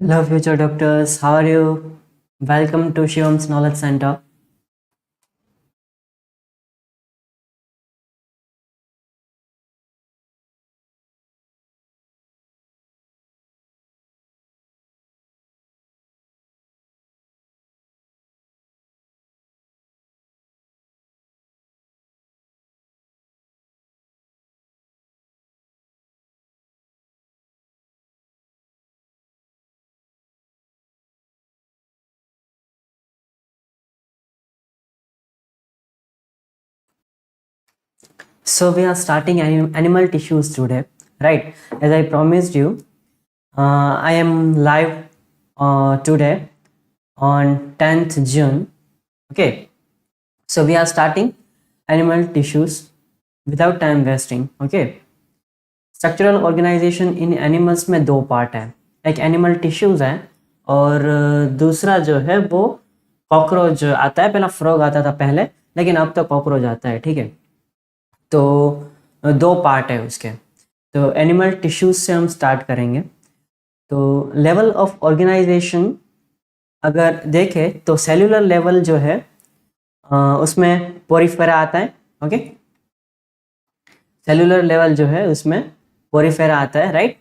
Hello, future doctors. How are you? Welcome to Shivam's Knowledge Center. So we are starting animal tissues today, right? As I promised you, I am live today on 10th June. Okay, so we are starting animal tissues without time wasting. Okay, structural organisation in animals में दो part है, एक animal tissues है और दूसरा जो है वो कॉकरोच आता है। पहला फ्रॉग आता था पहले, लेकिन अब तो कॉकरोच आता है। ठीक है, तो दो पार्ट है उसके। तो एनिमल टिश्यूज से हम स्टार्ट करेंगे। तो लेवल ऑफ ऑर्गेनाइजेशन अगर देखें तो सेल्यूलर लेवल जो है उसमें पोरिफेरा आता है। ओके, सेल्यूलर लेवल जो है उसमें पोरिफेरा आता है, right.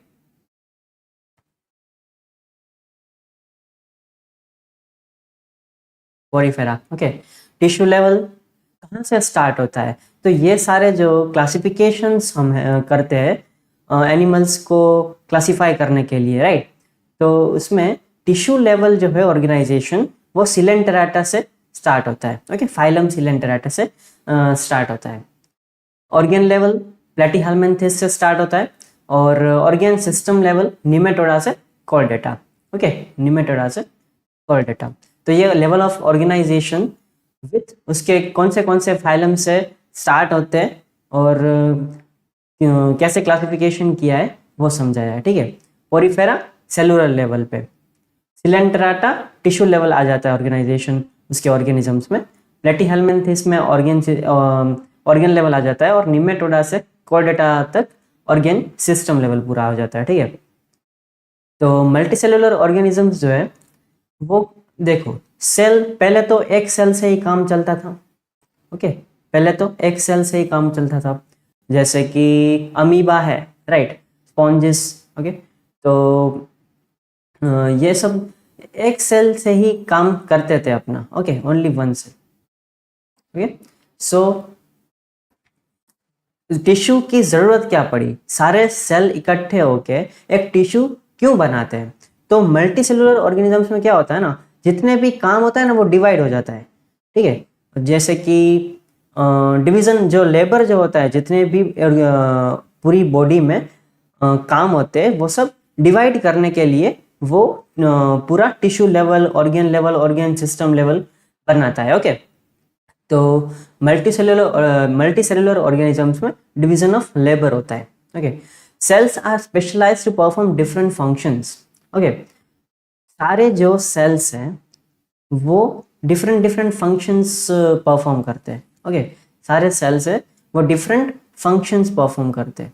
Porifera. Okay, tissue level कहाँ से स्टार्ट होता है? तो ये सारे जो क्लासिफिकेशंस हम करते हैं एनिमल्स को क्लासिफाई करने के लिए, राइट। तो उसमें टिश्यू लेवल जो है ऑर्गेनाइजेशन वो सिलेंटेराटा से स्टार्ट होता है। ओके, फाइलम सिलेंटेराटा से स्टार्ट होता है। ऑर्गेन लेवल प्लेटीहेल्मिन्थेस से स्टार्ट होता है और ऑर्गेन सिस्टम लेवल निमेटोडा से कॉर्डेटा। ओके, निमेटोडा से कॉर्डेटा। तो ये लेवल ऑफ ऑर्गेनाइजेशन विथ उसके कौन से फाइलम से स्टार्ट होते हैं और कैसे क्लासिफिकेशन किया है वो समझाया है। ठीक है, पोरिफेरा सेलुलर लेवल पे, सिलेंट्राटा टिश्यू लेवल आ जाता है ऑर्गेनाइजेशन उसके ऑर्गेनिजम्स में, प्लेटीहेल्मिन्थेस में ऑर्गेन लेवल आ जाता है और निमेटोडा से कॉर्डेटा तक ऑर्गेन सिस्टम लेवल पूरा हो जाता है। ठीक है, तो मल्टीसेलुलर ऑर्गेनिजम्स जो है वो देखो, सेल पहले तो एक सेल से ही काम चलता था। ओके, पहले तो एक सेल से ही काम चलता था, जैसे कि अमीबा है, राइट, स्पॉन्जिस। ओके, तो ये सब एक सेल से ही काम करते थे अपना। Okay, only one cell. Okay, so tissue की जरूरत क्या पड़ी? सारे सेल इकट्ठे होके एक टिश्यू क्यों बनाते हैं? तो मल्टी सेलुलर ऑर्गेनिजम्स में क्या होता है ना, जितने भी काम होता है ना वो डिवाइड हो जाता है। ठीक है, जैसे कि डिवीजन जो लेबर जो होता है, जितने भी पूरी बॉडी में काम होते हैं वो सब डिवाइड करने के लिए वो पूरा tissue level, organ system level बनाता है। ओके, तो मल्टीसेलुलर ऑर्गेनिजम्स में डिवीजन ऑफ लेबर होता है। Okay, cells are specialised to perform different functions. Okay, सारे जो सेल्स हैं वो डिफरेंट फंक्शंस परफॉर्म करते हैं। ओके, सारे सेल्स है वो डिफरेंट फंक्शंस परफॉर्म करते हैं।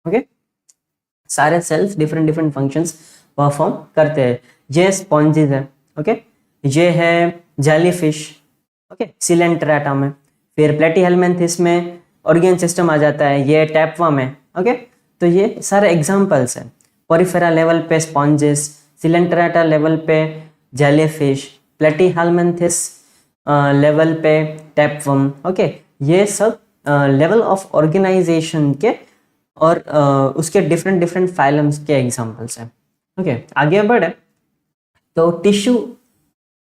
ओके, सारे सेल्स डिफरेंट फंक्शंस परफॉर्म करते हैं। ये स्पॉन्जेस है। ओके, ये है जेलीफिश। ओके, सिलेंट्राटा में, फिर प्लेटीहेल्मिन्थेस में ऑर्गेन सिस्टम आ जाता है, ये टैपवर्म है। ओके, तो ये सारे एग्जांपल्स हैं। पोरिफेरा लेवल पे स्पॉन्जेस, सिलेंट्राटा लेवल पे जेलीफिश, प्लेटीहेल्मिन्थेस लेवल पे टैपवर्म। ओके, ये सब लेवल ऑफ ऑर्गेनाइजेशन के और उसके डिफरेंट फाइलम्स के एग्जांपल्स हैं। ओके, आगे बढ़े तो टिश्यू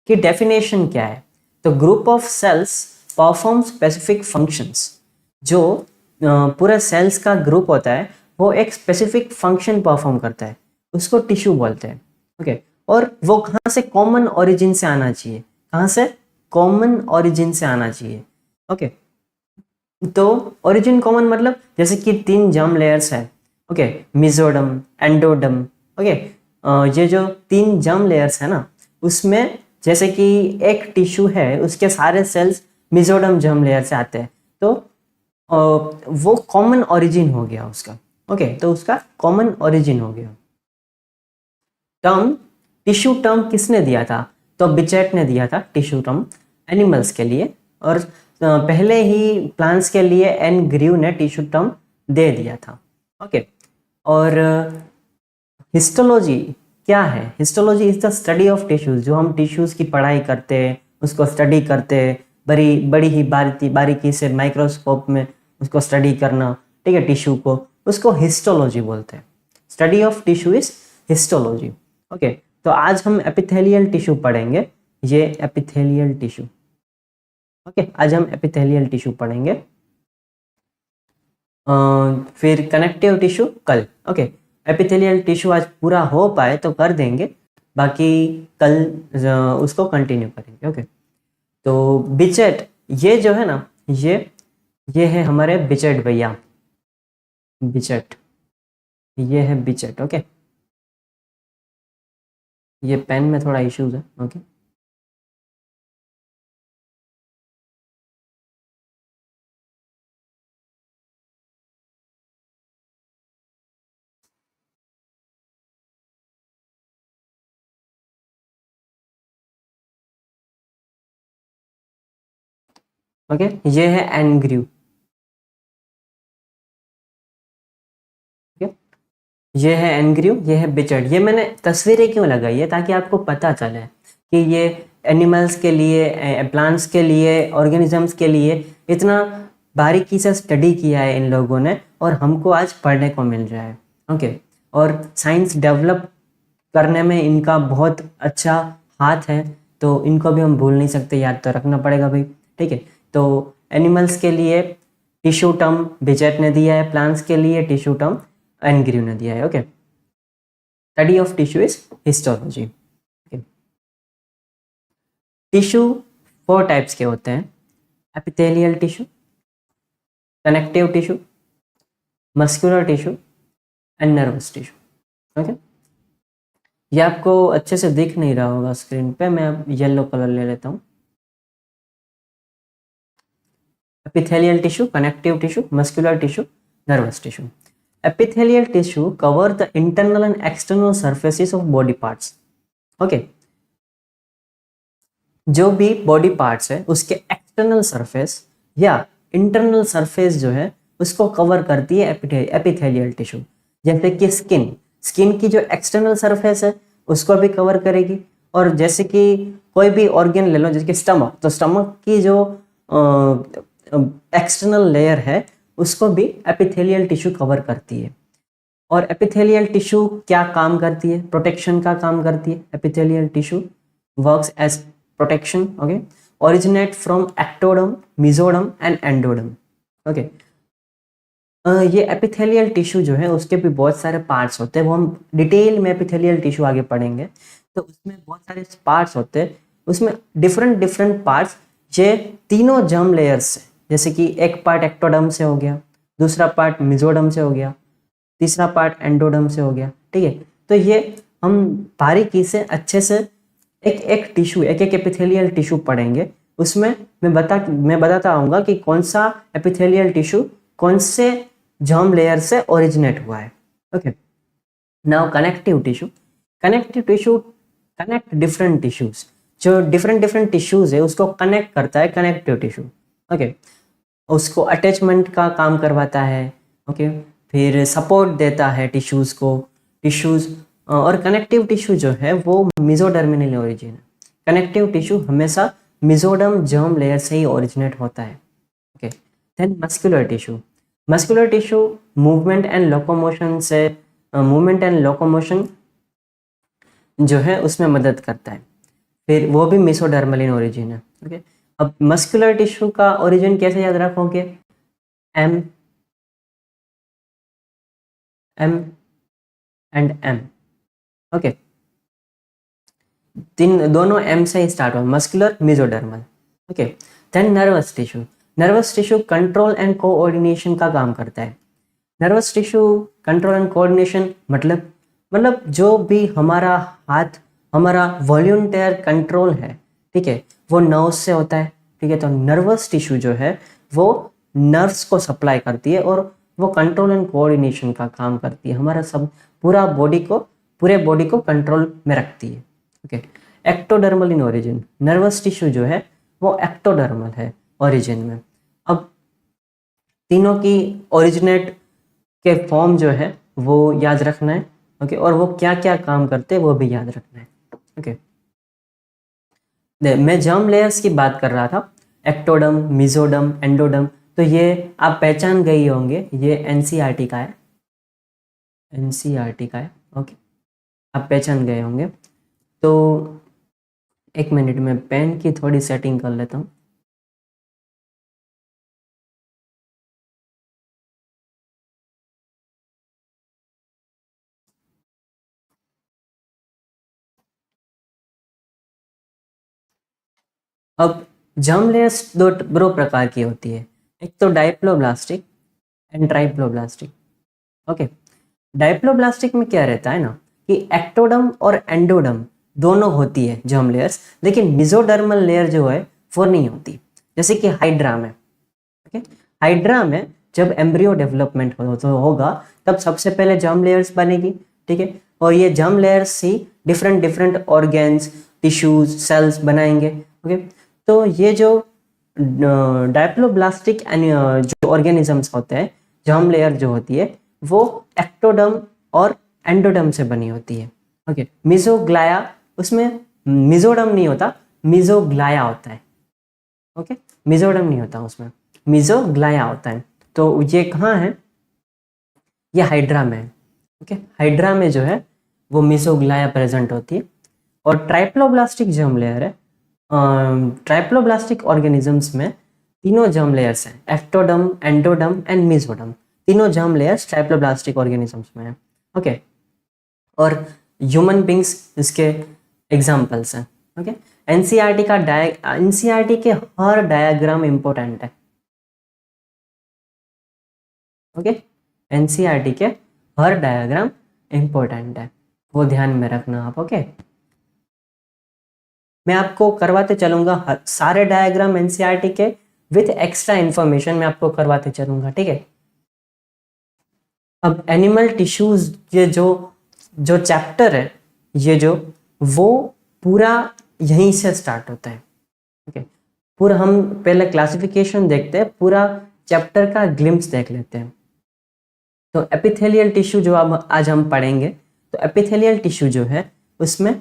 की डेफिनेशन क्या है? तो group of cells perform specific functions. जो पूरे सेल्स का ग्रुप होता है वो एक स्पेसिफिक फंक्शन परफॉर्म करता है, उसको टिश्यू बोलते हैं। ओके, और वो कहाँ से कॉमन ओरिजिन से आना चाहिए? कहाँ से कॉमन ओरिजिन से आना चाहिए? ओके, तो ओरिजिन कॉमन मतलब जैसे कि 3 जर्म लेयर्स है। Okay, mesoderm, एंडोडम। ओके, ये जो 3 जर्म लेयर्स है ना, उसमें जैसे कि एक टिश्यू है उसके सारे सेल्स मिजोडम जर्म लेयर से आते हैं, तो वो कॉमन ओरिजिन हो गया उसका। ओके, तो उसका कॉमन ओरिजिन हो गया। टर्म, टिश्यू टर्म किसने दिया था? तो बिचेट ने दिया था टिश्यू टर्म एनिमल्स के लिए, और पहले ही प्लांट्स के लिए एन ग्रीव ने टिश्यू टर्म दे दिया था। ओके, और हिस्टोलॉजी क्या है? Histology is the study of tissues, जो हम टिश्यूज की पढ़ाई करते हैं, उसको स्टडी करते हैं, बड़ी ही बारीकी से माइक्रोस्कोप में उसको स्टडी करना, ठीक है, टिश्यू को, उसको हिस्टोलॉजी बोलते हैं। Study of tissue is histology. Okay, तो आज हम एपिथेलियल टिश्यू पढ़ेंगे, ये एपिथेलियल टिश्यू। ओके, आज हम एपिथेलियल टिश्यू पढ़ेंगे, फिर कनेक्टिव टिश्यू कल। ओके, एपिथेलियल टिश्यू आज पूरा हो पाए तो कर देंगे, बाकी कल उसको कंटिन्यू करेंगे। ओके, तो बिचेट, ये जो है ना, ये है हमारे बिचेट भैया, बिचेट, ये है बिचेट। ओके, ये पेन में थोड़ा इश्यूज है। ओके, ओके, ये है एनग्रीव। ये है एनग्रीव, ये है बिचर्ड। ये मैंने तस्वीरें क्यों लगाई है? ताकि आपको पता चले कि ये एनिमल्स के लिए, प्लांट्स के लिए, ऑर्गेनिजम्स के लिए इतना बारीकी से स्टडी किया है इन लोगों ने, और हमको आज पढ़ने को मिल रहा है। ओके, और साइंस डेवलप करने में इनका बहुत अच्छा हाथ है, तो इनको भी हम भूल नहीं सकते, याद तो रखना पड़ेगा भाई। ठीक है, तो एनिमल्स के लिए टिश्यू टर्म बिचेट ने दिया है, प्लांट्स के लिए टिश्यू टर्म एनग्रीव ने दिया है। Okay, study of tissue is histology. Tissue 4 types के होते हैं: epithelial tissue, connective tissue, muscular tissue and nervous tissue. Okay, ये आपको अच्छे से दिख नहीं रहा होगा स्क्रीन पे, मैं अब येलो कलर ले लेता हूँ। Epithelial tissue, connective tissue, muscular tissue, nervous tissue. Epithelial tissue cover the internal and external surfaces of body parts. Okay, जो भी बॉडी पार्ट्स है उसके एक्सटर्नल सरफेस या इंटरनल सरफेस जो है उसको कवर करती है एपिथेलियल टिश्यू। जैसे कि स्किन की जो एक्सटर्नल सरफेस है उसको भी कवर करेगी, और जैसे कि कोई भी ऑर्गन ले लो, जैसे कि स्टमक, तो स्टमक की जो एक्सटर्नल लेयर है उसको भी एपिथेलियल टिश्यू कवर करती है। और एपिथेलियल टिश्यू क्या काम करती है? प्रोटेक्शन का काम करती है। Epithelial tissue works as protection. Okay, originate from ectoderm, mesoderm and endoderm. Okay, ये एपिथेलियल टिश्यू जो है उसके भी बहुत सारे पार्ट्स होते हैं, वो हम डिटेल में एपिथेलियल टिश्यू आगे पढ़ेंगे, तो उसमें बहुत सारे पार्ट्स होते हैं। उसमें डिफरेंट पार्ट्स, ये तीनों जर्म लेयर्स से, जैसे कि एक पार्ट एक्टोडर्म से हो गया, दूसरा पार्ट मेसोडर्म से हो गया, तीसरा पार्ट एंडोडर्म से हो गया। ठीक है, तो ये हम बारीकी से अच्छे से एक एक टिश्यू, एक एक एपिथेलियल टिश्यू पढ़ेंगे। उसमें मैं बताता आऊँगा कि कौन सा एपिथेलियल टिश्यू कौन से जर्म लेयर से ओरिजिनेट हुआ है। Okay, now connective tissue. Connective tissue connect different tissues, जो डिफरेंट टिश्यूज है उसको कनेक्ट करता है कनेक्टिव टिश्यू। ओके, उसको अटैचमेंट का काम करवाता है। ओके, फिर सपोर्ट देता है टिश्यूज को, और कनेक्टिव टिश्यू जो है वो मेसोडर्मिनल ओरिजिन है। कनेक्टिव टिश्यू हमेशा मेसोडर्म जर्म लेयर से ही ओरिजिनेट होता है। Okay, then muscular tissue. Muscular tissue movement and locomotion जो है उसमें मदद करता है, फिर वो भी मेसोडर्मल इन ओरिजिन है। ओके, अब मस्कुलर टिश्यू का ओरिजिन कैसे याद रखोगे? M and M. ओके, दोनों एम से ही स्टार्ट हो, muscular, mesodermal. Okay, then nervous tissue. Nervous tissue control and coordination का काम करता है। Nervous tissue control and coordination मतलब जो भी हमारा हाथ, हमारा वॉल्यूंटियर कंट्रोल है, ठीक है, वो नर्व्स से होता है। ठीक है, तो नर्वस टिश्यू जो है वो नर्व्स को सप्लाई करती है, और वो कंट्रोल एंड कोऑर्डिनेशन का काम करती है, हमारा सब पूरे बॉडी को कंट्रोल में रखती है। Okay, ectodermal in origin, nervous tissue जो है वो एक्टोडर्मल है ओरिजिन में। अब तीनों की ओरिजिनेट के फॉर्म जो है वो याद रखना है। ओके, और वो क्या क्या काम करते हैं वो भी याद रखना है। ओके, मैं जर्म लेयर्स की बात कर रहा था, एक्टोडम, मिजोडम, एंडोडम, तो ये आप पहचान गए होंगे, ये एनसीईआरटी का है, एनसीईआरटी का है। ओके, आप पहचान गए होंगे। तो एक मिनट में पेन की थोड़ी सेटिंग कर लेता हूँ। अब जर्म लेयर्स दो प्रकार की होती है, एक तो डाइप्लोब्लास्टिक एंड ट्राइप्लोब्लास्टिक। ओके, डाइप्लोब्लास्टिक में क्या रहता है ना कि एक्टोडम और एंडोडम दोनों होती है जर्म लेयर्स, लेकिन मिजोडर्मल लेयर जो है वो नहीं होती, जैसे कि हाइड्रा में। ओके, हाइड्रा में जब एम्ब्रियो डेवलपमेंट होगा तब सबसे पहले जर्म लेयर्स बनेगी। ठीक है, और ये जर्म लेयर्स ही different different organs, tissues, cells बनाएंगे। ओके, तो ये जो डायप्लोब्लास्टिक जो ऑर्गेनिजम्स होते हैं, जर्म लेयर जो होती है वो एक्टोडम और एंडोडम से बनी होती है। ओके, मिजोग्लाया, उसमें मिजोडम नहीं होता, मिजोग्लाया होता है। ओके, मिजोडम नहीं होता उसमें, मिजोग्लाया होता है। तो ये कहाँ है, ये हाइड्रा में है। ओके, हाइड्रा में जो है वो मिजोग्लाया प्रेजेंट होती है। और ट्राइप्लोब्लास्टिक जर्म लेयर है, ट्राइप्लोब्लास्टिक ऑर्गेनिजम्स में तीनों जर्म लेयर्स हैं, एक्टोडम, एंडोडम एंड मिजोडम, तीनों जर्म लेयर्स ट्राइप्लोब्लास्टिक ऑर्गेनिजम्स में है। ओके, और ह्यूमन बींग्स इसके एग्जाम्पल्स हैं। ओके, एनसीईआरटी के हर डायग्राम इंपॉर्टेंट है। ओके, एनसीईआरटी के हर डायग्राम इंपॉर्टेंट है, वो ध्यान में रखना आप। ओके, मैं आपको करवाते चलूंगा सारे डायग्राम एनसीईआरटी के विथ एक्स्ट्रा इंफॉर्मेशन मैं आपको करवाते चलूंगा। ठीक है, अब एनिमल टिश्यूज, ये जो जो चैप्टर है, ये जो वो पूरा यहीं से स्टार्ट होता है। ओके, पूरा हम पहले क्लासिफिकेशन देखते हैं, पूरा चैप्टर का ग्लिम्स देख लेते हैं। तो एपिथेलियल टिश्यू जो अब आज हम पढ़ेंगे, तो एपिथेलियल टिश्यू जो है उसमें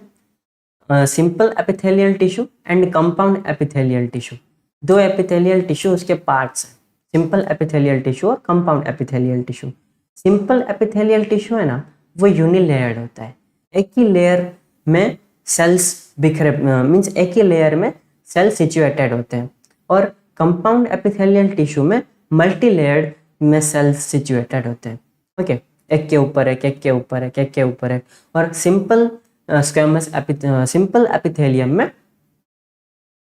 simple epithelial tissue and compound epithelial tissue, दो एपिथेलियल टिश्यू उसके पार्ट्स हैं, सिंपल एपिथेलियल टिश्यू और compound epithelial tissue. Simple epithelial tissue है ना, वो यूनिलेयर्ड होता है, एक ही लेयर में सेल्स बिखरे, मीन्स एक ही लेयर में सेल सिचुएटेड होते हैं। और कंपाउंड एपिथेलियल टिश्यू में मल्टी लेयर्ड में सेल्स सिचुएटेड होते हैं। ओके, एक के ऊपर एक, एक के ऊपर एक, एक के ऊपर एक। और सिंपल एपिथेलियम में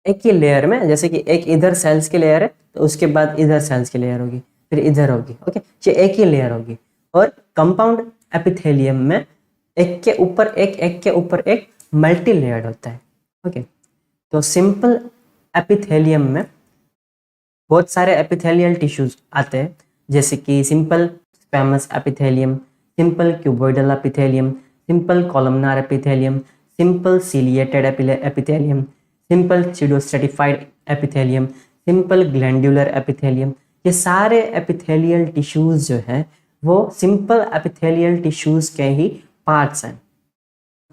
एक ही लेयर में, जैसे कि एक इधर सेल्स की लेयर है तो उसके बाद इधर सेल्स की लेयर होगी, फिर इधर होगी। ओके, ये एक ही लेयर होगी। और कंपाउंड एपिथेलियम में एक के ऊपर एक, एक के ऊपर एक मल्टी लेयर्ड होता है। ओके, तो सिंपल एपिथेलियम में बहुत सारे एपिथेलियल टिश्यूज आते हैं, जैसे कि simple squamous epithelium, simple cuboidal epithelium, simple columnar epithelium, simple ciliated epithelium, simple pseudostratified epithelium, simple glandular epithelium. ये सारे एपिथेलियल टिश्यूज जो है वो सिंपल एपिथेलियल टिश्यूज के ही पार्ट्स हैं।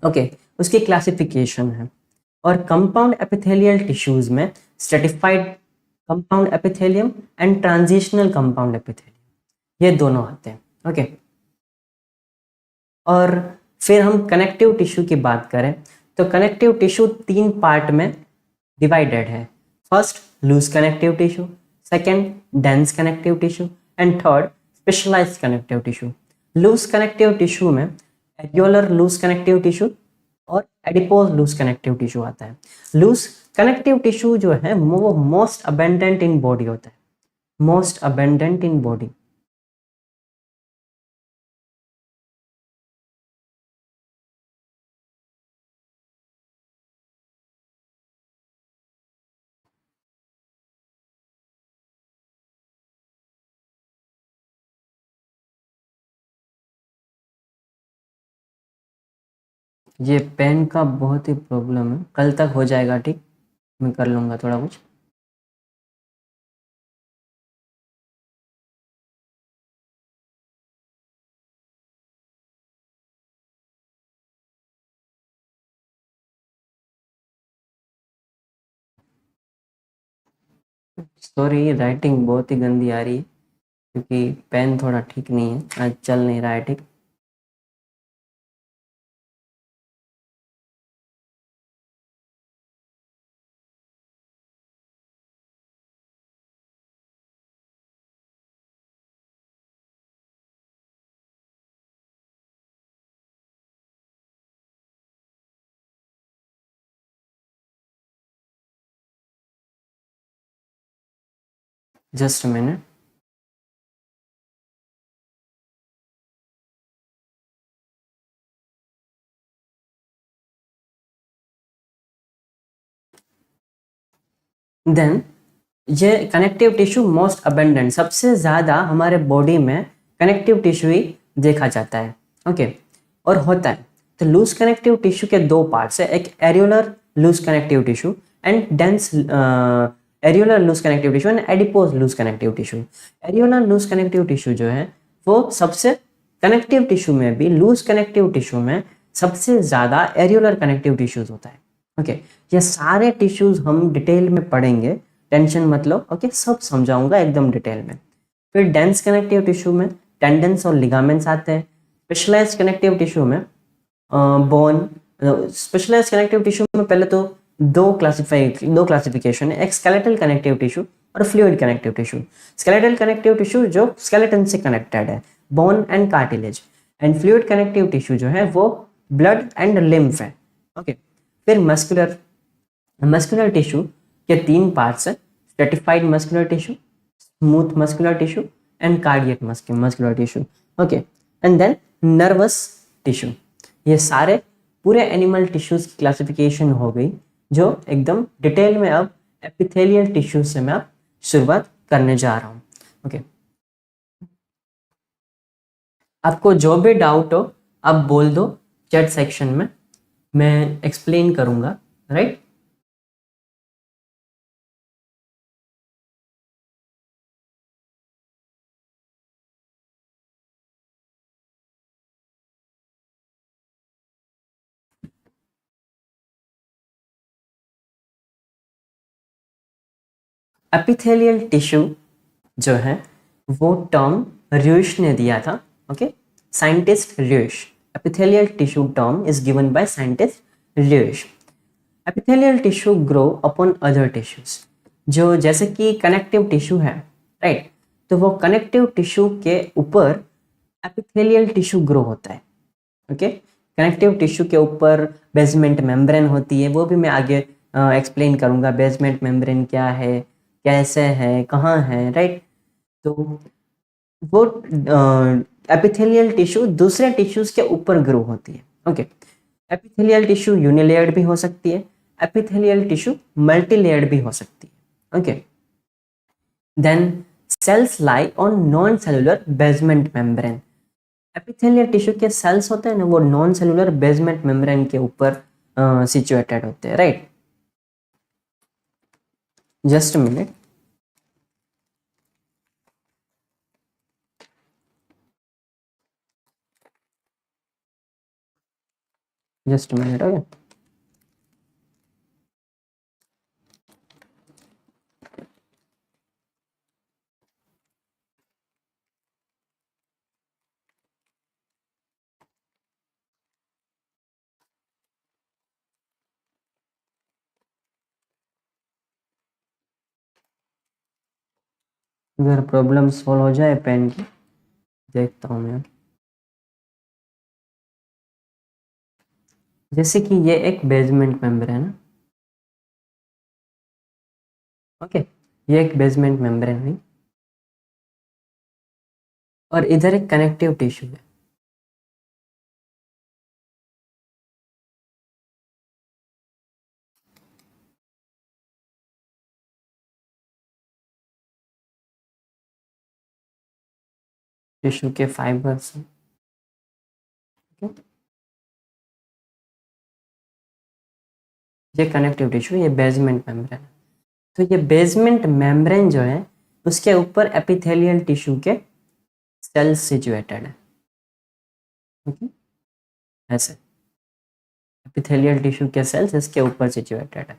ओके, उसकी क्लासिफिकेशन है। और कंपाउंड एपिथेलियल टिश्यूज में stratified compound epithelium and transitional compound epithelium, ये दोनों आते हैं। ओके, और फिर हम कनेक्टिव टिश्यू की बात करें तो कनेक्टिव टिश्यू तीन पार्ट में डिवाइडेड है। First loose connective tissue, second dense connective tissue and third specialised connective tissue. Loose connective tissue में एरियोलर लूज कनेक्टिव टिश्यू और एडिपोज लूज कनेक्टिव टिश्यू आता है। लूज कनेक्टिव टिश्यू जो है वो मोस्ट अबेंडेंट इन बॉडी होता है, most abundant in body. ये पेन का बहुत ही प्रॉब्लम है, कल तक हो जाएगा ठीक, मैं कर लूँगा थोड़ा कुछ। सॉरी, राइटिंग बहुत ही गंदी आ रही है क्योंकि पेन थोड़ा ठीक नहीं है, आज चल नहीं रहा है ठीक। Just a minute. देन ये कनेक्टिव टिश्यू मोस्ट अबेंडेंट, सबसे ज़्यादा हमारे बॉडी में कनेक्टिव टिश्यू ही देखा जाता है। ओके, और होता है। तो लूज कनेक्टिव टिश्यू के दो पार्ट्स है, एक areolar loose connective tissue and dense areolar loose connective tissue and adipose loose connective tissue. Areolar loose connective tissue जो है वो सबसे, कनेक्टिव टिश्यू में भी लूज कनेक्टिव टिश्यू में सबसे ज़्यादा एरियोलर कनेक्टिव टिश्यूज होता है। ओके, ये सारे टिश्यूज हम डिटेल में पढ़ेंगे, टेंशन मत लो। ओके, सब समझाऊंगा एकदम डिटेल में। फिर डेंस कनेक्टिव टिश्यू में टेंडन्स और लिगामेंट्स आते हैं। स्पेशलाइज्ड कनेक्टिव टिश्यू में बोन, स्पेशलाइज्ड कनेक्टिव टिश्यू में पहले तो दो क्लासिफिकेशन है, एक स्केलेटल कनेक्टिव टिश्यू और fluid connective tissue. Skeletal connective tissue जो स्केलेटन से कनेक्टेड है, bone and cartilage, and fluid connective tissue जो है वो ब्लड एंड लिम्फ है। ओके, फिर मस्कुलर, मस्कुलर टिश्यू के तीन पार्ट्स हैं, stratified muscular tissue, smooth muscular tissue and cardiac muscular tissue. Okay, and then nervous tissue. ये सारे पूरे एनिमल टिश्यूज की क्लासिफिकेशन हो गई, जो एकदम डिटेल में अब एपिथेलियल टिश्यू से मैं अब शुरुआत करने जा रहा हूँ। ओके, आपको जो भी डाउट हो आप बोल दो चैट सेक्शन में, मैं एक्सप्लेन करूँगा, राइट। एपिथेलियल टिश्यू जो है वो टर्म र्यूश ने दिया था। Okay, scientist Ruysch. Epithelial tissue term is given by scientist Ruysch. Epithelial tissue grow upon other tissues, जो जैसे कि कनेक्टिव टिश्यू है, राइट, तो वो कनेक्टिव टिश्यू के ऊपर एपिथेलियल टिश्यू ग्रो होता है। ओके, कनेक्टिव टिश्यू के ऊपर बेसमेंट मेम्ब्रेन होती है, वो भी मैं आगे एक्सप्लेन करूंगा, बेसमेंट मेम्ब्रेन क्या है, कैसे है, कहाँ है, राइट। तो वो एपिथेलियल टिश्यू दूसरे टिश्यूज के ऊपर ग्रो होती है। ओके, एपिथेलियल टिश्यू यूनिलेयर्ड भी हो सकती है, एपिथेलियल टिश्यू मल्टीलेयर्ड भी हो सकती है। Okay, then cells lie on non cellular basement membrane. Epithelial tissue के सेल्स होते हैं ना, वो नॉन सेलुलर बेसमेंट मेम्ब्रेन के ऊपर सिचुएटेड होते हैं, right. Just minute, just minute. Okay, अगर प्रॉब्लम सॉल्व हो जाए पेन की, देखता हूँ मैं। जैसे कि ये एक बेसमेंट मेम्ब्रेन है। ओके, ये एक बेसमेंट मेम्ब्रेन है और इधर एक कनेक्टिव टिश्यू है। टिश्यू के फाइबर्स हैं। ये कनेक्टिव टिश्यू, ये बेसमेंट मेम्ब्रेन है। तो ये बेसमेंट मेम्ब्रेन जो है उसके ऊपर एपिथेलियल टिश्यू के सेल्स सिचुएटेड है। ओके, ऐसे एपिथेलियल टिश्यू के सेल्स इसके ऊपर सिचुएटेड है,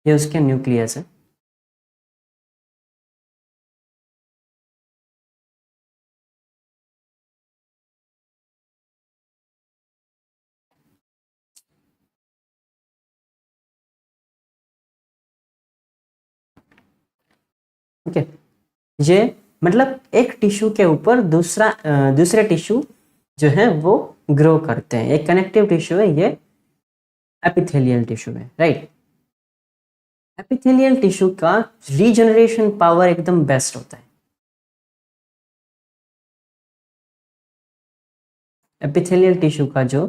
ये उसके न्यूक्लियस है। ओके, ये मतलब एक टिश्यू के ऊपर दूसरे टिश्यू जो है वो ग्रो करते हैं। एक कनेक्टिव टिश्यू है, ये एपिथेलियल टिश्यू है, राइट। एपिथेलियल टिश्यू का रीजनरेशन पावर एकदम बेस्ट होता है। एपिथेलियल टिश्यू का जो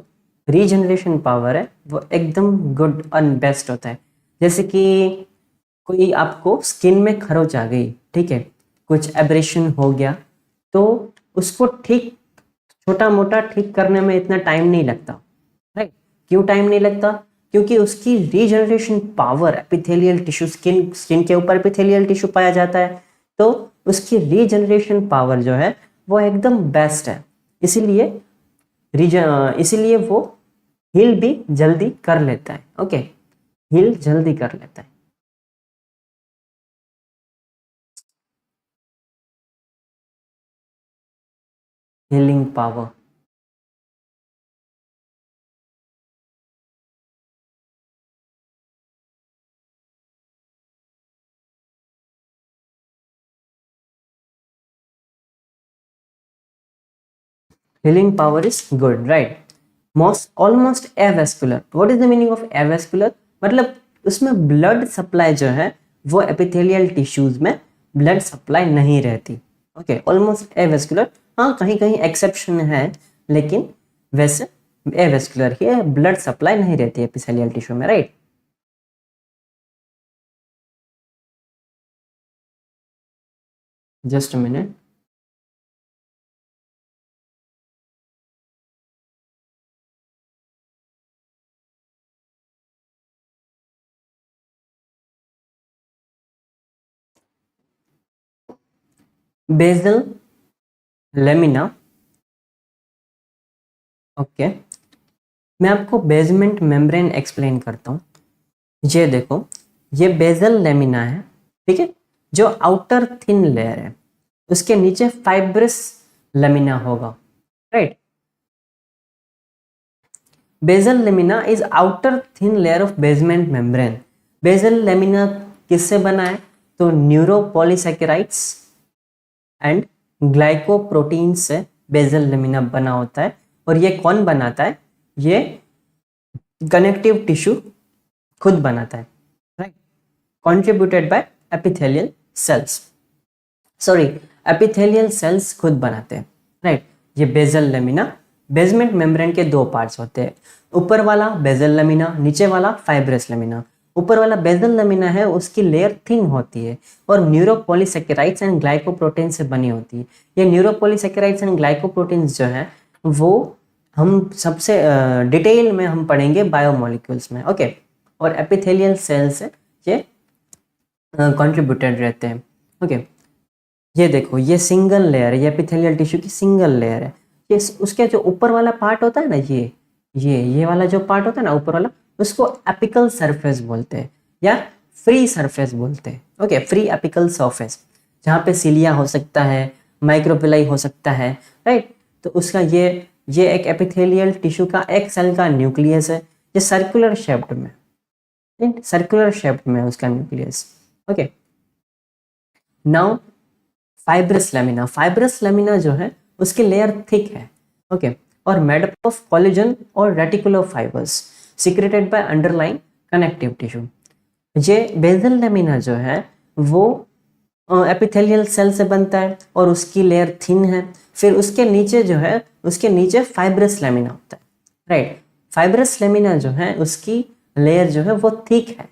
रीजनरेशन पावर है वो एकदम गुड और बेस्ट होता है। जैसे कि कोई आपको स्किन में खरोच आ गई, ठीक है, कुछ एब्रेशन हो गया, तो उसको ठीक छोटा मोटा ठीक करने में इतना टाइम नहीं लगता, राइट। क्यों टाइम नहीं लगता? क्योंकि उसकी regeneration power, epithelial tissue, skin के ऊपर एपिथेलियल टिश्यू पाया जाता है, तो उसकी रीजनरेशन पावर जो है वो एकदम बेस्ट है। इसीलिए इसीलिए वो हील भी जल्दी कर लेता है। ओके, हील जल्दी कर लेता है। Healing power, healing power is good, right? Most almost avascular. What is the meaning of avascular? मतलब उसमें ब्लड सप्लाई जो है वो एपिथेलियल टिश्यूज में ब्लड सप्लाई नहीं रहती। ओके, ऑलमोस्ट एवेस्कुलर, हाँ कहीं कहीं एक्सेप्शन है, लेकिन वैसे एवेस्कुलर ही है, ब्लड सप्लाई नहीं रहती एपिथेलियल टिश्यू में, right. Just a minute. Basal lamina, okay, मैं आपको बेसमेंट मेम्ब्रेन एक्सप्लेन करता हूँ। ये देखो, ये बेजल लेमिना है, ठीक है, जो आउटर थिन लेयर है, उसके नीचे फाइब्रस लेमिना होगा, right. Basal lamina is outer thin layer of basement membrane. Basal lamina किससे बना है? तो न्यूरोपॉलीसेकेराइड्स एंड ग्लाइकोप्रोटीन से बेजल लेमिना बना होता है। और ये कौन बनाता है? ये कनेक्टिव टिश्यू खुद बनाता है, right, contributed bye epithelial cells. Sorry, epithelial cells खुद बनाते हैं, राइट। ये बेजल लेमिना, बेसमेंट मेम्ब्रेन के दो पार्ट्स होते हैं, ऊपर वाला बेजल लेमिना, नीचे वाला फाइब्रस लेमिना। ऊपर वाला बेजल लेमिना है, उसकी लेयर थिन होती है और न्यूरोपॉलीसेकेराइड्स एंड ग्लाइकोप्रोटीन से बनी होती है। ये न्यूरोपॉलीसेकेराइड्स एंड ग्लाइकोप्रोटीन्स जो है वो हम सबसे डिटेल में हम पढ़ेंगे बायोमोलिक्यूल्स में, ओके। और एपिथेलियल सेल से ये कंट्रीब्यूटेड रहते हैं, ओके। ये देखो, ये सिंगल लेयर है, ये एपिथेलियल टिश्यू की सिंगल लेयर है। ये उसके जो ऊपर वाला पार्ट होता है ना, ये वाला जो पार्ट होता है ना ऊपर वाला, उसको एपिकल सरफेस बोलते हैं या फ्री सरफेस बोलते हैं, ओके, फ्री एपिकल सरफेस, जहाँ पे सिलिया हो सकता है, माइक्रोपिलाई हो सकता है, राइट। तो उसका ये एक एपिथेलियल टिश्यू का एक सेल का न्यूक्लियस है, ये सर्कुलर शेप्ड में, सर्कुलर शेप्ड में उसका nucleus, okay. Now fibrous lamina, fibrous lamina जो है उसकी लेयर थिक है, ओके, और मेड अप ऑफ कोलेजन और reticular fibres secreted by underlying connective tissue. ये बेजल लेमिना जो है वो एपिथेलियल सेल से बनता है और उसकी लेयर थिन है। फिर उसके नीचे जो है, उसके नीचे फाइब्रस लेमिना होता है, राइट। फाइब्रस लेमिना जो है उसकी लेयर जो है वो थिक है,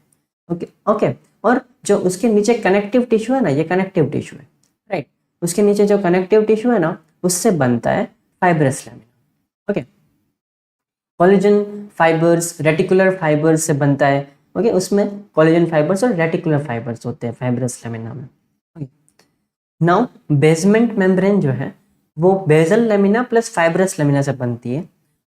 ओके ओके। और जो उसके नीचे कनेक्टिव टिश्यू है ना, ये कनेक्टिव टिश्यू है, राइट। उसके नीचे जो कनेक्टिव टिश्यू है ना, उससे बनता है fibrous lamina, okay. Collagen fibres, reticular fibres से बनता है ओके, उसमें कोलेजन फाइबर्स और रेटिकुलर फाइबर्स होते हैं फाइब्रस लेमिना में। नाउ बेसमेंट मेम्ब्रेन जो है वो basal lamina plus fibrous lamina से बनती है।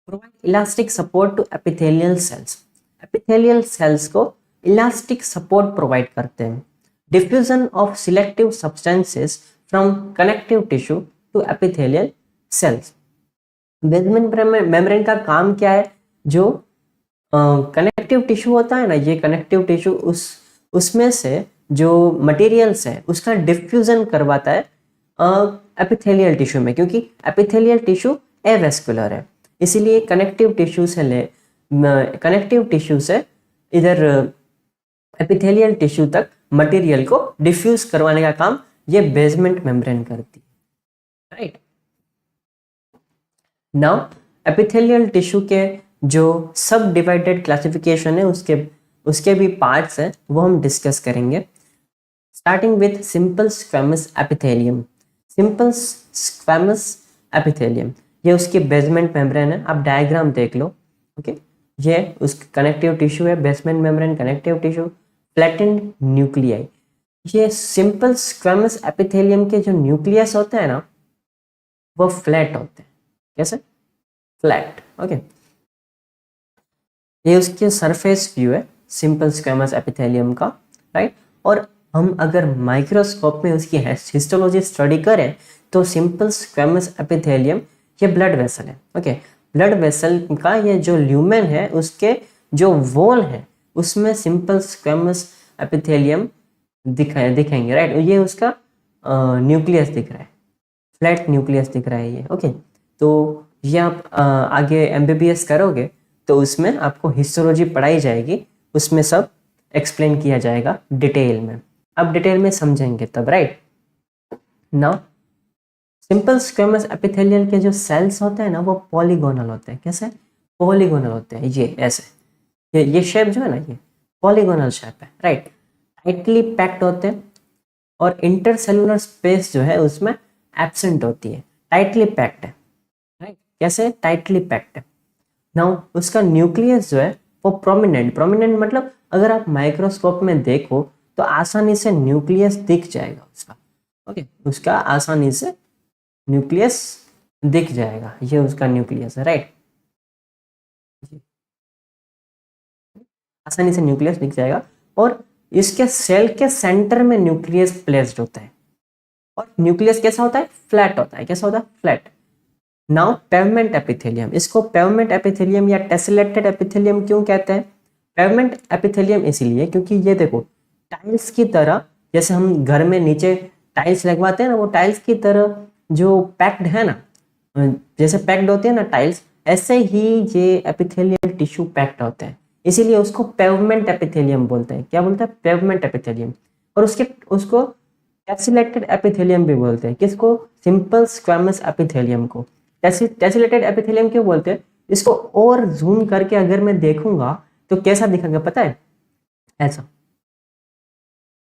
Provide elastic support to epithelial cells, epithelial cells को इलास्टिक सपोर्ट प्रोवाइड करते हैं। Diffusion of selective substances from connective tissue to epithelial cells. Basement membrane का काम क्या है? जो कनेक्टिव टिश्यू होता है ना, ये कनेक्टिव टिश्यू उसमें से जो मटेरियल्स है उसका डिफ्यूजन करवाता है एपिथेलियल टिश्यू में, क्योंकि एपिथेलियल टिश्यू एवेस्कुलर है, इसीलिए कनेक्टिव टिश्यू से इधर एपिथेलियल टिश्यू तक मटेरियल को डिफ्यूज करवाने का काम ये बेसमेंट मेम्ब्रेन करती है, राइट। नाउ एपिथेलियल टिश्यू के जो सब डिवाइडेड क्लासिफिकेशन है उसके भी पार्ट्स हैं, वो हम डिस्कस करेंगे। Starting with simple squamous epithelium. Simple squamous epithelium ये उसकी बेसमेंट मेम्ब्रेन है, आप डायग्राम देख लो। ओके, ये उस कनेक्टिव टिश्यू है, basement membrane, connective tissue, flattened nuclei. ये सिंपल स्क्वेमस एपिथेलियम के जो न्यूक्लियस होते हैं ना वो फ्लैट होते हैं। कैसे? फ्लैट। ओके, ये उसके सरफेस व्यू है सिंपल स्क्वेमस एपिथेलियम का, राइट। और हम अगर माइक्रोस्कोप में उसकी हिस्टोलॉजी स्टडी करें तो सिंपल स्क्वेमस एपिथेलियम ये ब्लड वेसल है। ओके, ब्लड वेसल का ये जो ल्यूमेन है उसके जो वॉल है उसमें सिंपल स्क्वेमस एपिथेलियम दिखेंगे, राइट। ये उसका न्यूक्लियस दिख रहा है, फ्लैट न्यूक्लियस दिख रहा है ये। ओके, तो ये आप आगे एमबीबीएस करोगे तो उसमें आपको हिस्टोलॉजी पढ़ाई जाएगी, उसमें सब एक्सप्लेन किया जाएगा डिटेल में, अब डिटेल में समझेंगे तब, right. Now simple squamous epithelial के जो सेल्स होते हैं ना वो पॉलीगोनल होते हैं। कैसे? पॉलीगोनल होते हैं, ये ऐसे, ये शेप जो है ना ये पॉलीगोनल शेप है, राइट। टाइटली पैक्ड होते हैं और इंटरसेलुलर स्पेस जो है उसमें एब्सेंट होती है, टाइटली पैक्ड है, राइट। कैसे? टाइटली पैक्ड है। नाउ उसका न्यूक्लियस जो है वो प्रोमिनेंट मतलब अगर आप माइक्रोस्कोप में देखो तो आसानी से न्यूक्लियस दिख जाएगा उसका। ओके, उसका आसानी से न्यूक्लियस दिख जाएगा, ये उसका न्यूक्लियस है, राइट। आसानी से न्यूक्लियस दिख जाएगा और इसके सेल के सेंटर में न्यूक्लियस प्लेस्ड होता है और न्यूक्लियस कैसा होता है? फ्लैट होता है। कैसा होता है? फ्लैट। नाउ पेवमेंट एपिथेलियम, इसको पेवमेंट एपिथेलियम या टेसलेटेड एपिथेलियम क्यों कहते हैं? पेवमेंट एपिथेलियम इसीलिए क्योंकि ये देखो टाइल्स की तरह, जैसे हम घर में नीचे टाइल्स लगवाते हैं ना, वो टाइल्स की तरह जो पैक्ड है ना, जैसे पैक्ड होती है ना टाइल्स, ऐसे ही ये एपिथेलियल टिश्यू पैक्ड होते हैं, इसीलिए उसको पेवमेंट एपिथेलियम बोलते हैं। क्या बोलते हैं? Pavement epithelium. और उसको टेसिलेटेड एपिथेलियम भी बोलते हैं। किसको? सिंपल स्क्वेमस एपिथेलियम को टेसिलेटेड एपिथेलियम क्यों बोलते हैं? इसको और जूम करके अगर मैं देखूंगा तो कैसा दिखेगा पता है? ऐसा।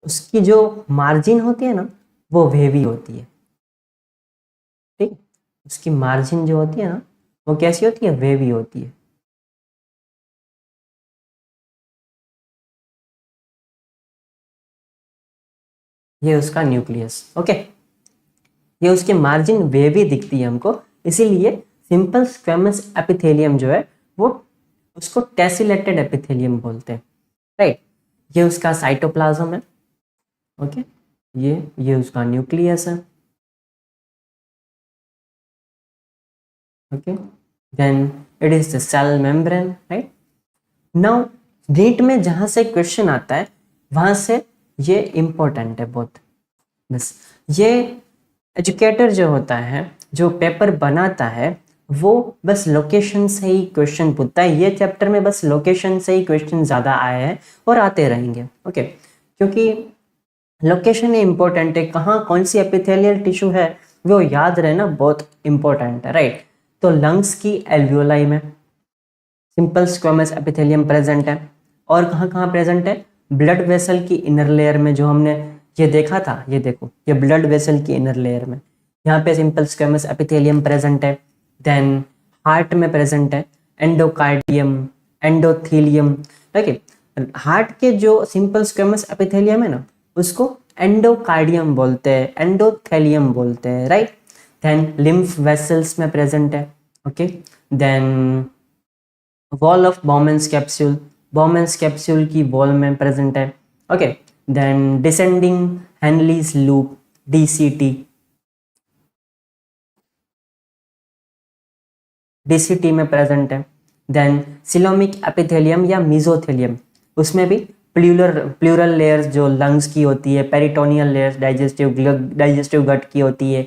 उसकी जो मार्जिन होती है ना वो वेवी होती है, ठीक। उसकी मार्जिन जो होती है ना वो कैसी होती है? वेवी होती है। ये उसका न्यूक्लियस। ओके, ये उसकी मार्जिन वेवी दिखती है हमको, इसीलिए सिंपल स्क्वेमस एपिथेलियम जो है वो उसको टेसिलेटेड एपिथेलियम बोलते हैं, राइट। ये उसका साइटोप्लाज्म है। ओके, ये उसका न्यूक्लियस है। Okay, then it is the cell membrane, right. Now NEET में जहां से क्वेश्चन आता है वहां से ये इंपॉर्टेंट है बहुत। बस ये एजुकेटर जो होता है, जो पेपर बनाता है, वो बस लोकेशन से ही क्वेश्चन पूछता है। ये चैप्टर में बस लोकेशन से ही क्वेश्चन ज़्यादा आए हैं और आते रहेंगे। ओके, क्योंकि लोकेशन ही इंपॉर्टेंट है, कहाँ कौन सी एपिथेलियल टिश्यू है वो याद रहना बहुत इंपॉर्टेंट है, राइट। तो लंग्स की एल्वियोलाई में सिंपल स्क्वेमस एपिथेलियम प्रेजेंट है। और कहाँ कहाँ प्रेजेंट है? ब्लड वेसल की इनर लेयर में, जो हमने ये देखा था, ये देखो ये ब्लड वेसल की इनर लेयर में यहाँ पे सिंपल स्क्वेमस एपिथेलियम प्रेजेंट है। देन हार्ट में प्रेजेंट है एंडोकार्डियम, एंडोथीलियम, ठीक है। हार्ट के जो सिंपल स्क्वेमस एपिथेलियम है ना, उसको एंडोकार्डियम बोलते हैं, एंडोथेलियम बोलते हैं, राइट। देन लिम्फ वेसल्स में प्रेजेंट है, okay. Then wall of Bowman's capsule, Bowman's capsule की वॉल में प्रेजेंट है, okay. Then descending Henle's loop, DCT, DCT में प्रेजेंट है। देन सिलोमिक एपिथेलियम या मीजोथेलियम, उसमें भी प्लूरल लेयर्स जो लंग्स की होती है, पेरिटोनियल लेयर्स डाइजेस्टिव गट की होती है,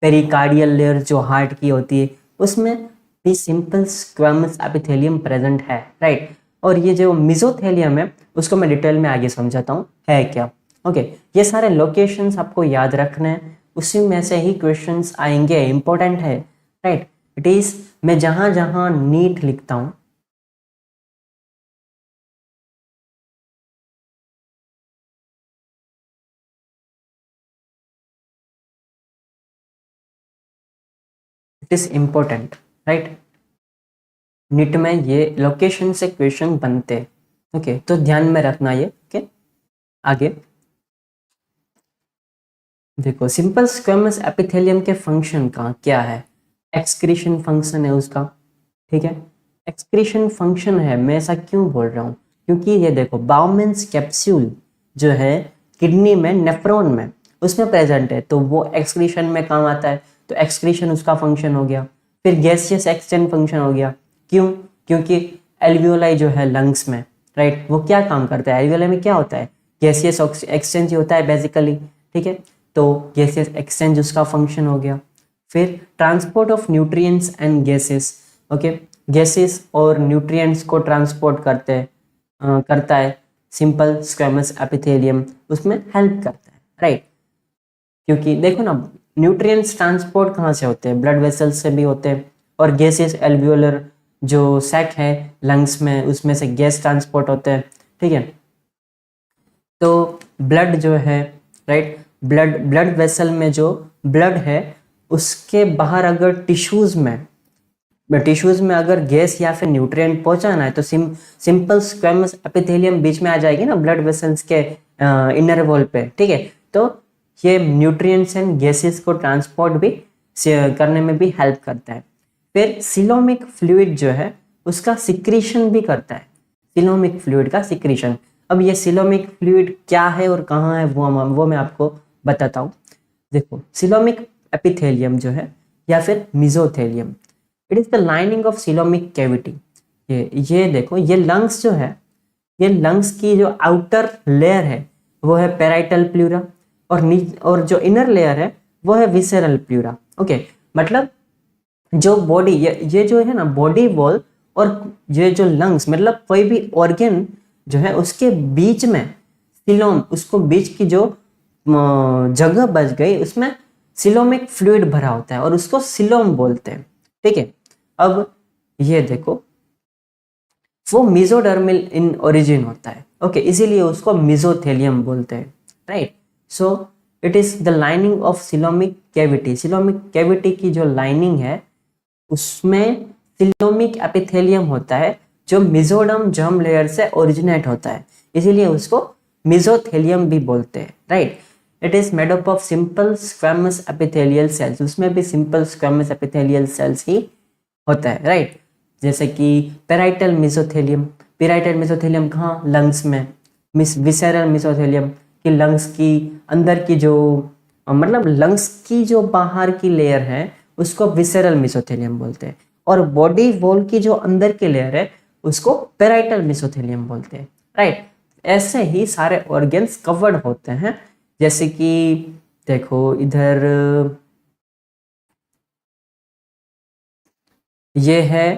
पेरिकार्डियल लेयर्स जो हार्ट की होती है, उसमें भी सिंपल स्क्वेमस एपिथेलियम प्रेजेंट है, राइट। और ये जो मीजोथेलियम है उसको मैं डिटेल में आगे समझाता हूँ है क्या, ओके। ये सारे लोकेशंस आपको याद रखने हैं, उसी में से ही क्वेश्चंस आएंगे, इंपॉर्टेंट है, राइट। इट इज, मैं जहां जहां नीट लिखता हूं it is important, right. NEET में ये लोकेशन से क्वेश्चन बनते हैं, ओके। तो ध्यान में रखना ये, ओके। आगे देखो, सिंपल स्क्वेमस एपिथेलियम के फंक्शन का क्या है, एक्सक्रीशन फंक्शन है उसका, ठीक है। एक्सक्रीशन फंक्शन है, मैं ऐसा क्यों बोल रहा हूँ, क्योंकि ये देखो बाउमेंस कैप्सूल जो है किडनी में, नेफ्रॉन में, उसमें प्रेजेंट है, तो वो एक्सक्रीशन में काम आता है, तो एक्सक्रीशन उसका फंक्शन हो गया। फिर गैसियस एक्सचेंज फंक्शन हो गया, क्यों, क्योंकि एल्वियोलाई जो है लंग्स में, राइट, वो क्या काम करता है, एल्वियोलाई में क्या होता है, गैसियस एक्सचेंज होता है बेसिकली, ठीक है। तो गैसियस एक्सचेंज उसका फंक्शन हो गया। फिर transport of nutrients and gases, okay. Gases और न्यूट्रिएंट्स को ट्रांसपोर्ट करता है सिंपल स्क्वेमस एपिथेलियम, उसमें हेल्प करता है, राइट। क्योंकि देखो ना, न्यूट्रिएंट्स ट्रांसपोर्ट कहाँ से होते हैं, ब्लड वेसल्स से भी होते हैं, और गैसेस एल्वियोलर जो सैक है लंग्स में, उसमें से गैस ट्रांसपोर्ट होते हैं, ठीक है। तो ब्लड जो है, राइट, ब्लड वेसल में जो ब्लड है उसके बाहर अगर टिश्यूज में अगर गैस या फिर न्यूट्रिएंट पहुंचाना है तो सिंपल स्क्वेमस एपिथेलियम बीच में आ जाएगी ना, ब्लड वेसल्स के इनर वॉल पे, ठीक है। तो ये न्यूट्रिएंट्स एंड गैसेस को ट्रांसपोर्ट भी करने में भी हेल्प करता है। फिर सिलोमिक फ्लूइड जो है उसका सिक्रीशन भी करता है, सिलोमिक फ्लूइड का सिक्रीशन। अब ये सिलोमिक फ्लूइड क्या है और कहाँ है, वो मैं आपको बताता हूँ। देखो, सिलोमिक एपिथेलियम जो है या फिर mesothelium, it is the lining of coelomic cavity. ये देखो, ये लंग्स जो है, ये लंग्स की जो आउटर लेयर है वो है पेराइटल प्लूरा, और जो इनर लेयर है वो है विसेरल प्लूरा, ओके। मतलब जो बॉडी, ये जो है ना बॉडी वॉल, और ये जो लंग्स, मतलब कोई भी ऑर्गन जो है उसके बीच में सिलोम, उसको बीच की जो जगह बच गई उसमें सिलोमिक फ्लूइड भरा होता है और उसको सिलोम बोलते हैं, ठीक है। अब ये देखो, वो मिजोडर्मिल इन ओरिजिन होता है, ओके, इसीलिए उसको मिजोथेलियम बोलते हैं, right. So it is the lining of coelomic cavity, coelomic cavity की जो लाइनिंग है उसमें सिलोमिक एपिथेलियम होता है जो मिजोडर्म जर्म लेयर से ओरिजिनेट होता है, इसीलिए उसको मिजोथेलियम भी बोलते हैं, right. It is made up of simple squamous epithelial cells, उसमें भी सिंपल स्क्वेमस एपिथेलियल सेल्स ही होता है, राइट। जैसे कि पेराइटल मिसोथेलियम कहाँ, लंग्स में। विसेरल मिसोथेलियम कि लंग्स की अंदर की जो मतलब लंग्स की जो बाहर की लेयर है उसको विसेरल मिसोथेलियम बोलते हैं, और बॉडी वॉल की जो अंदर की लेयर है उसको पेराइटल मिसोथेलियम बोलते हैं, राइट। ऐसे ही सारे ऑर्गन्स कवर्ड होते हैं, जैसे कि देखो इधर ये है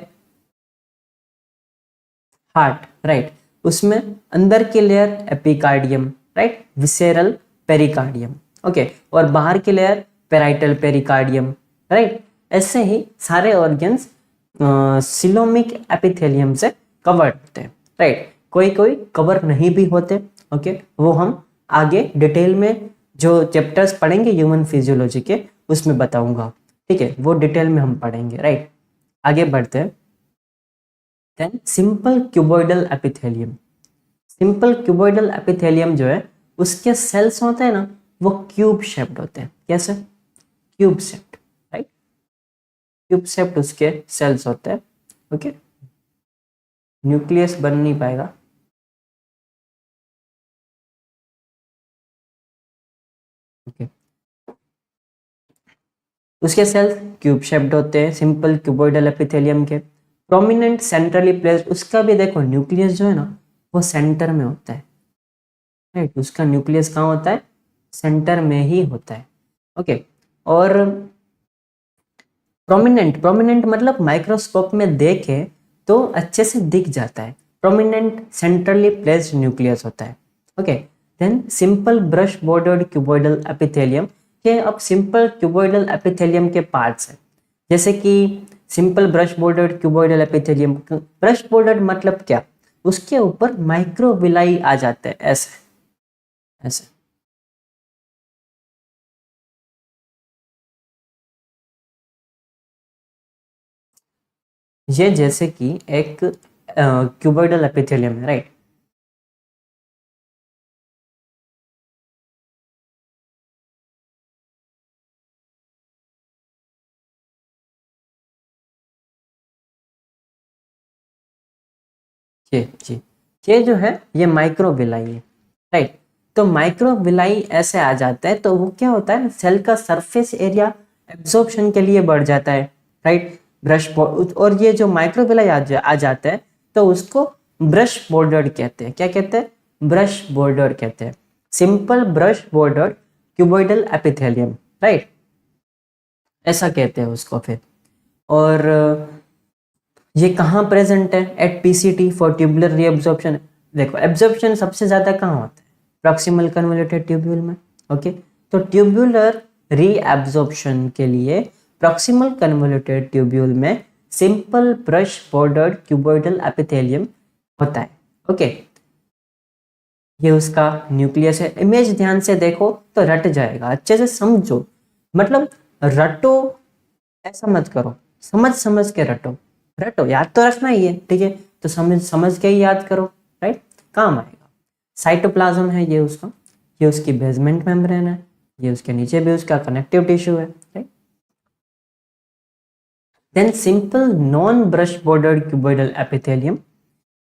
हार्ट, राइट, उसमें अंदर की layer epicardium, right, visceral pericardium, okay, और बाहर की लेयर पेराइटल पेरिकार्डियम, राइट। ऐसे ही सारे ऑर्गन्स सिलोमिक एपिथेलियम से कवर्ड होते हैं, राइट। कोई कोई कवर नहीं भी होते, ओके, वो हम आगे डिटेल में जो चैप्टर्स पढ़ेंगे ह्यूमन फिजियोलॉजी के उसमें बताऊंगा, ठीक है, वो डिटेल में हम पढ़ेंगे, राइट। आगे बढ़ते हैं। Then simple cuboidal epithelium, simple cuboidal epithelium जो है उसके सेल्स होते हैं ना, वो क्यूब शेप्ड होते हैं। कैसे? Cube shaped, right? Cube shaped उसके सेल्स होते हैं। ओके, न्यूक्लियस बन नहीं पाएगा। ओके, उसके सेल्स क्यूब शेप्ड होते हैं सिंपल क्यूबॉइडल एपिथेलियम के। प्रोमिनेंट सेंट्रली प्लेस्ड, उसका भी देखो न्यूक्लियस जो है ना वो सेंटर में होता है, राइट? उसका न्यूक्लियस कहाँ होता है? सेंटर में ही होता है। ओके, और प्रोमिनेंट, प्रोमिनेंट मतलब माइक्रोस्कोप में देखे तो अच्छे से दिख जाता है। प्रोमिनेंट सेंट्रली प्लेस्ड न्यूक्लियस होता है। Okay, then simple brush bordered cuboidal epithelium. ये अब सिंपल क्यूबॉइडल एपिथेलियम के पार्ट्स हैं, जैसे कि simple brush bordered cuboidal epithelium. Brush bordered मतलब क्या? उसके ऊपर माइक्रोविलाई आ जाते हैं, ऐसे ऐसे। ये जैसे कि एक क्यूबॉइडल एपिथेलियम है, राइट? जी, ये जो है ये माइक्रोविलाई है, राइट? तो माइक्रोविलाई ऐसे आ जाता है तो वो क्या होता है, सेल का सरफेस एरिया एब्जॉर्प्शन के लिए बढ़ जाता है, राइट? और ये जो माइक्रोविलाई आ जाता है तो उसको ब्रश बॉर्डर्ड कहते हैं। क्या कहते हैं? ब्रश बॉर्डर्ड कहते हैं। Simple brush bordered cuboidal epithelium, right? ऐसा कहते हैं उसको फिर। और ये कहाँ प्रेजेंट है? At PCT for tubular reabsorption. देखो एब्जॉर्प्शन सबसे ज्यादा कहाँ होता है? प्रॉक्सिमल कन्वोल्यूटेड ट्यूब्यूल में। ओके, तो ट्यूब्यूलर रीअब्जॉर्प्शन के लिए प्रॉक्सिमल कन्वोल्यूटेड ट्यूब्यूल में simple brush bordered cuboidal epithelium होता है। ओके, ये उसका न्यूक्लियस है। इमेज ध्यान से देखो तो रट जाएगा, अच्छे से समझो। मतलब रटो, ऐसा मत करो, समझ समझ के रटो। रटो, याद तो रखना ही है, ठीक है? तो समझ समझ के ही याद करो, राइट? काम आएगा। साइटोप्लाज्म है ये उसका, ये उसकी बेसमेंट मेम्ब्रेन है, ये उसके नीचे भी उसका कनेक्टिव टिश्यू है, right? Then simple non brush bordered cuboidal epithelium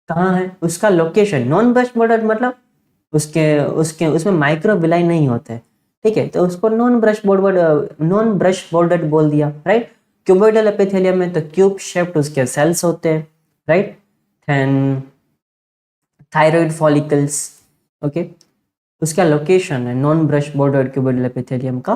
कहाँ है? उसका लोकेशन, नॉन ब्रश बॉर्डर्ड मतलब उसके उसके उसमें माइक्रोविलाई नहीं होते, ठीक है? तो उसको नॉन ब्रश बॉर्डर्ड बोल दिया, राइट? क्यूबॉइडल एपिथेलियम में तो क्यूब शेप्ड उसके सेल्स होते हैं, right? Then thyroid follicles. Okay, उसका लोकेशन है non brush bordered cuboidal epithelium का,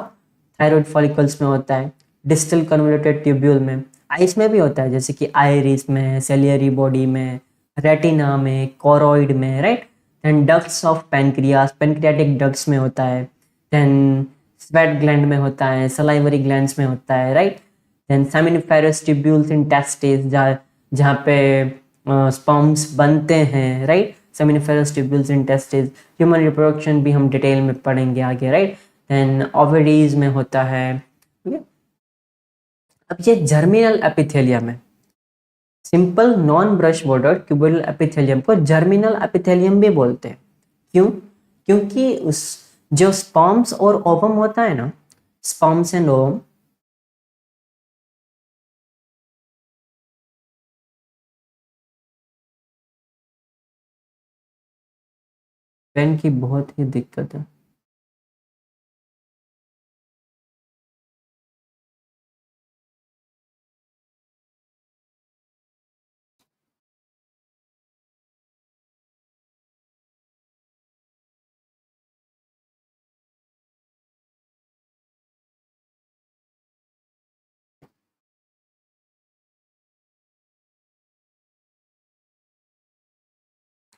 थायराइड फॉलिकल्स में होता है। डिस्टल कन्वोल्यूटेड ट्यूब्यूल में, आइस में भी होता है, जैसे कि आइरिस में, सेलियरी बॉडी में, रेटिना में, कोरोइड में, right? Then ducts of pancreas, pancreatic ducts में होता है। देन स्वेट ग्लैंड में होता है, सलाइवरी ग्लैंड्स में होता है, right? Then seminiferous tubules in testis, जहाँ जहाँ पे स्पर्म्स बनते हैं, right? Seminiferous tubules in testis. Human reproduction भी हम डिटेल में पढ़ेंगे आगे, राइट? देन ओवरीज में होता है, ठीक है? अब ये जर्मिनल एपिथेलियम है। Simple non brush border cuboidal epithelium को जर्मिनल एपिथेलियम भी बोलते हैं। क्यों? क्योंकि उस जो स्पर्म्स और ओवम होता है ना, स्पर्म्स एंड ओवम, पेन की बहुत ही दिक्कत है।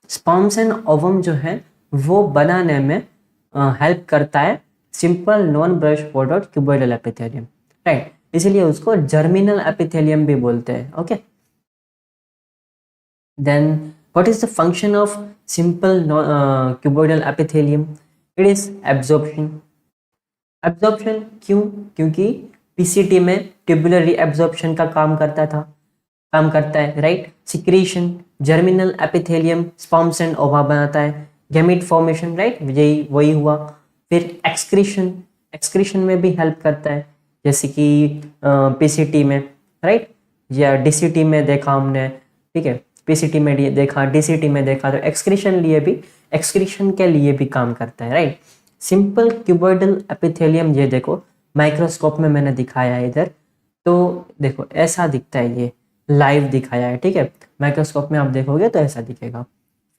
स्पर्म्स एंड ओवम जो है वो बनाने में हेल्प करता है simple non brush border cuboidal epithelium, right? इसीलिए उसको जर्मिनल एपिथेलियम भी बोलते हैं। Okay, then what is the function of simple cuboidal epithelium? It is absorption. Absorption क्यों? क्योंकि पीसीटी में ट्यूबुलर रीअब्जॉर्प्शन का काम करता था। काम करता है, right. Secretion, germinal epithelium sperms and ओवा बनाता है। गैमीट फॉर्मेशन, राइट, यही वही हुआ। फिर एक्सक्रीशन, एक्सक्रीशन में भी हेल्प करता है, जैसे कि पीसीटी में, राइट, या डीसीटी में देखा हमने, ठीक है, पीसीटी में देखा, डीसीटी में देखा, तो एक्सक्रीशन के लिए भी काम करता है, राइट। सिंपल क्यूबॉइडल एपिथेलियम, ये देखो माइक्रोस्कोप में मैंने दिखाया है इधर, तो देखो ऐसा दिखता है, ये लाइव दिखाया है, ठीक है, माइक्रोस्कोप में आप देखोगे तो ऐसा दिखेगा।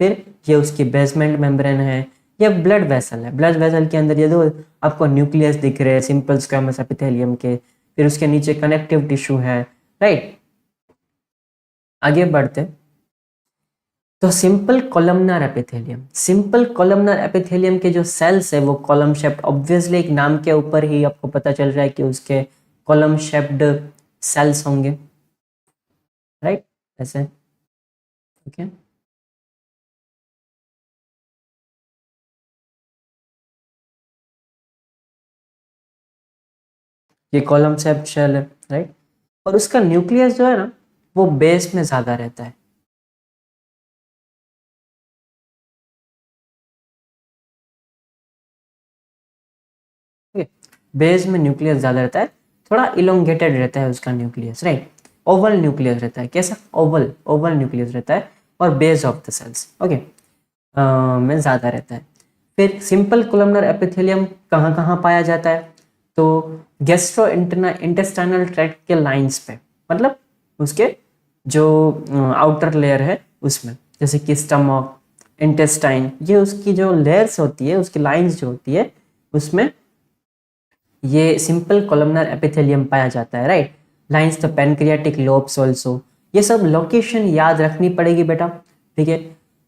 फिर ये उसकी बेसमेंट मेम्ब्रेन है, ये ब्लड वेसल है, ब्लड वेसल के अंदर ये दो आपको न्यूक्लियस दिख रहे हैं सिंपल स्क्वेमस एपिथेलियम के, फिर उसके नीचे कनेक्टिव टिश्यू है, राइट। आगे बढ़ते, तो simple columnar epithelium, simple columnar epithelium के जो सेल्स है वो कॉलम शेप्ड, ऑब्वियसली एक नाम के ऊपर ही आपको पता चल रहा है कि उसके कॉलम शेप्ड सेल्स होंगे, राइट, ऐसे, ओके। ये कॉलम शेप्ड शेल है, राइट, और उसका न्यूक्लियस जो है ना वो बेस में ज्यादा रहता है, ठीक है, बेस में न्यूक्लियस ज्यादा रहता है, थोड़ा इलोंगेटेड रहता है उसका न्यूक्लियस, राइट। ओवल न्यूक्लियस रहता है, कैसा, ओवल, ओवल न्यूक्लियस रहता है, और base of the cells, okay, में ज़्यादा रहता है। फिर सिंपल कोलमनर एपिथेलियम कहाँ कहाँ पाया जाता है, तो गैस्ट्रो इंटेस्टाइनल ट्रैक्ट के लाइंस पे, मतलब उसके जो आउटर लेयर है उसमें, जैसे कि स्टमक, इंटेस्टाइन, ये उसकी जो लेयर्स होती है, उसकी लाइंस जो होती है उसमें ये सिंपल कोलमनर एपिथेलियम पाया जाता है, right. Lines the pancreatic lobes also, ये सब लोकेशन याद रखनी पड़ेगी बेटा, ठीक है,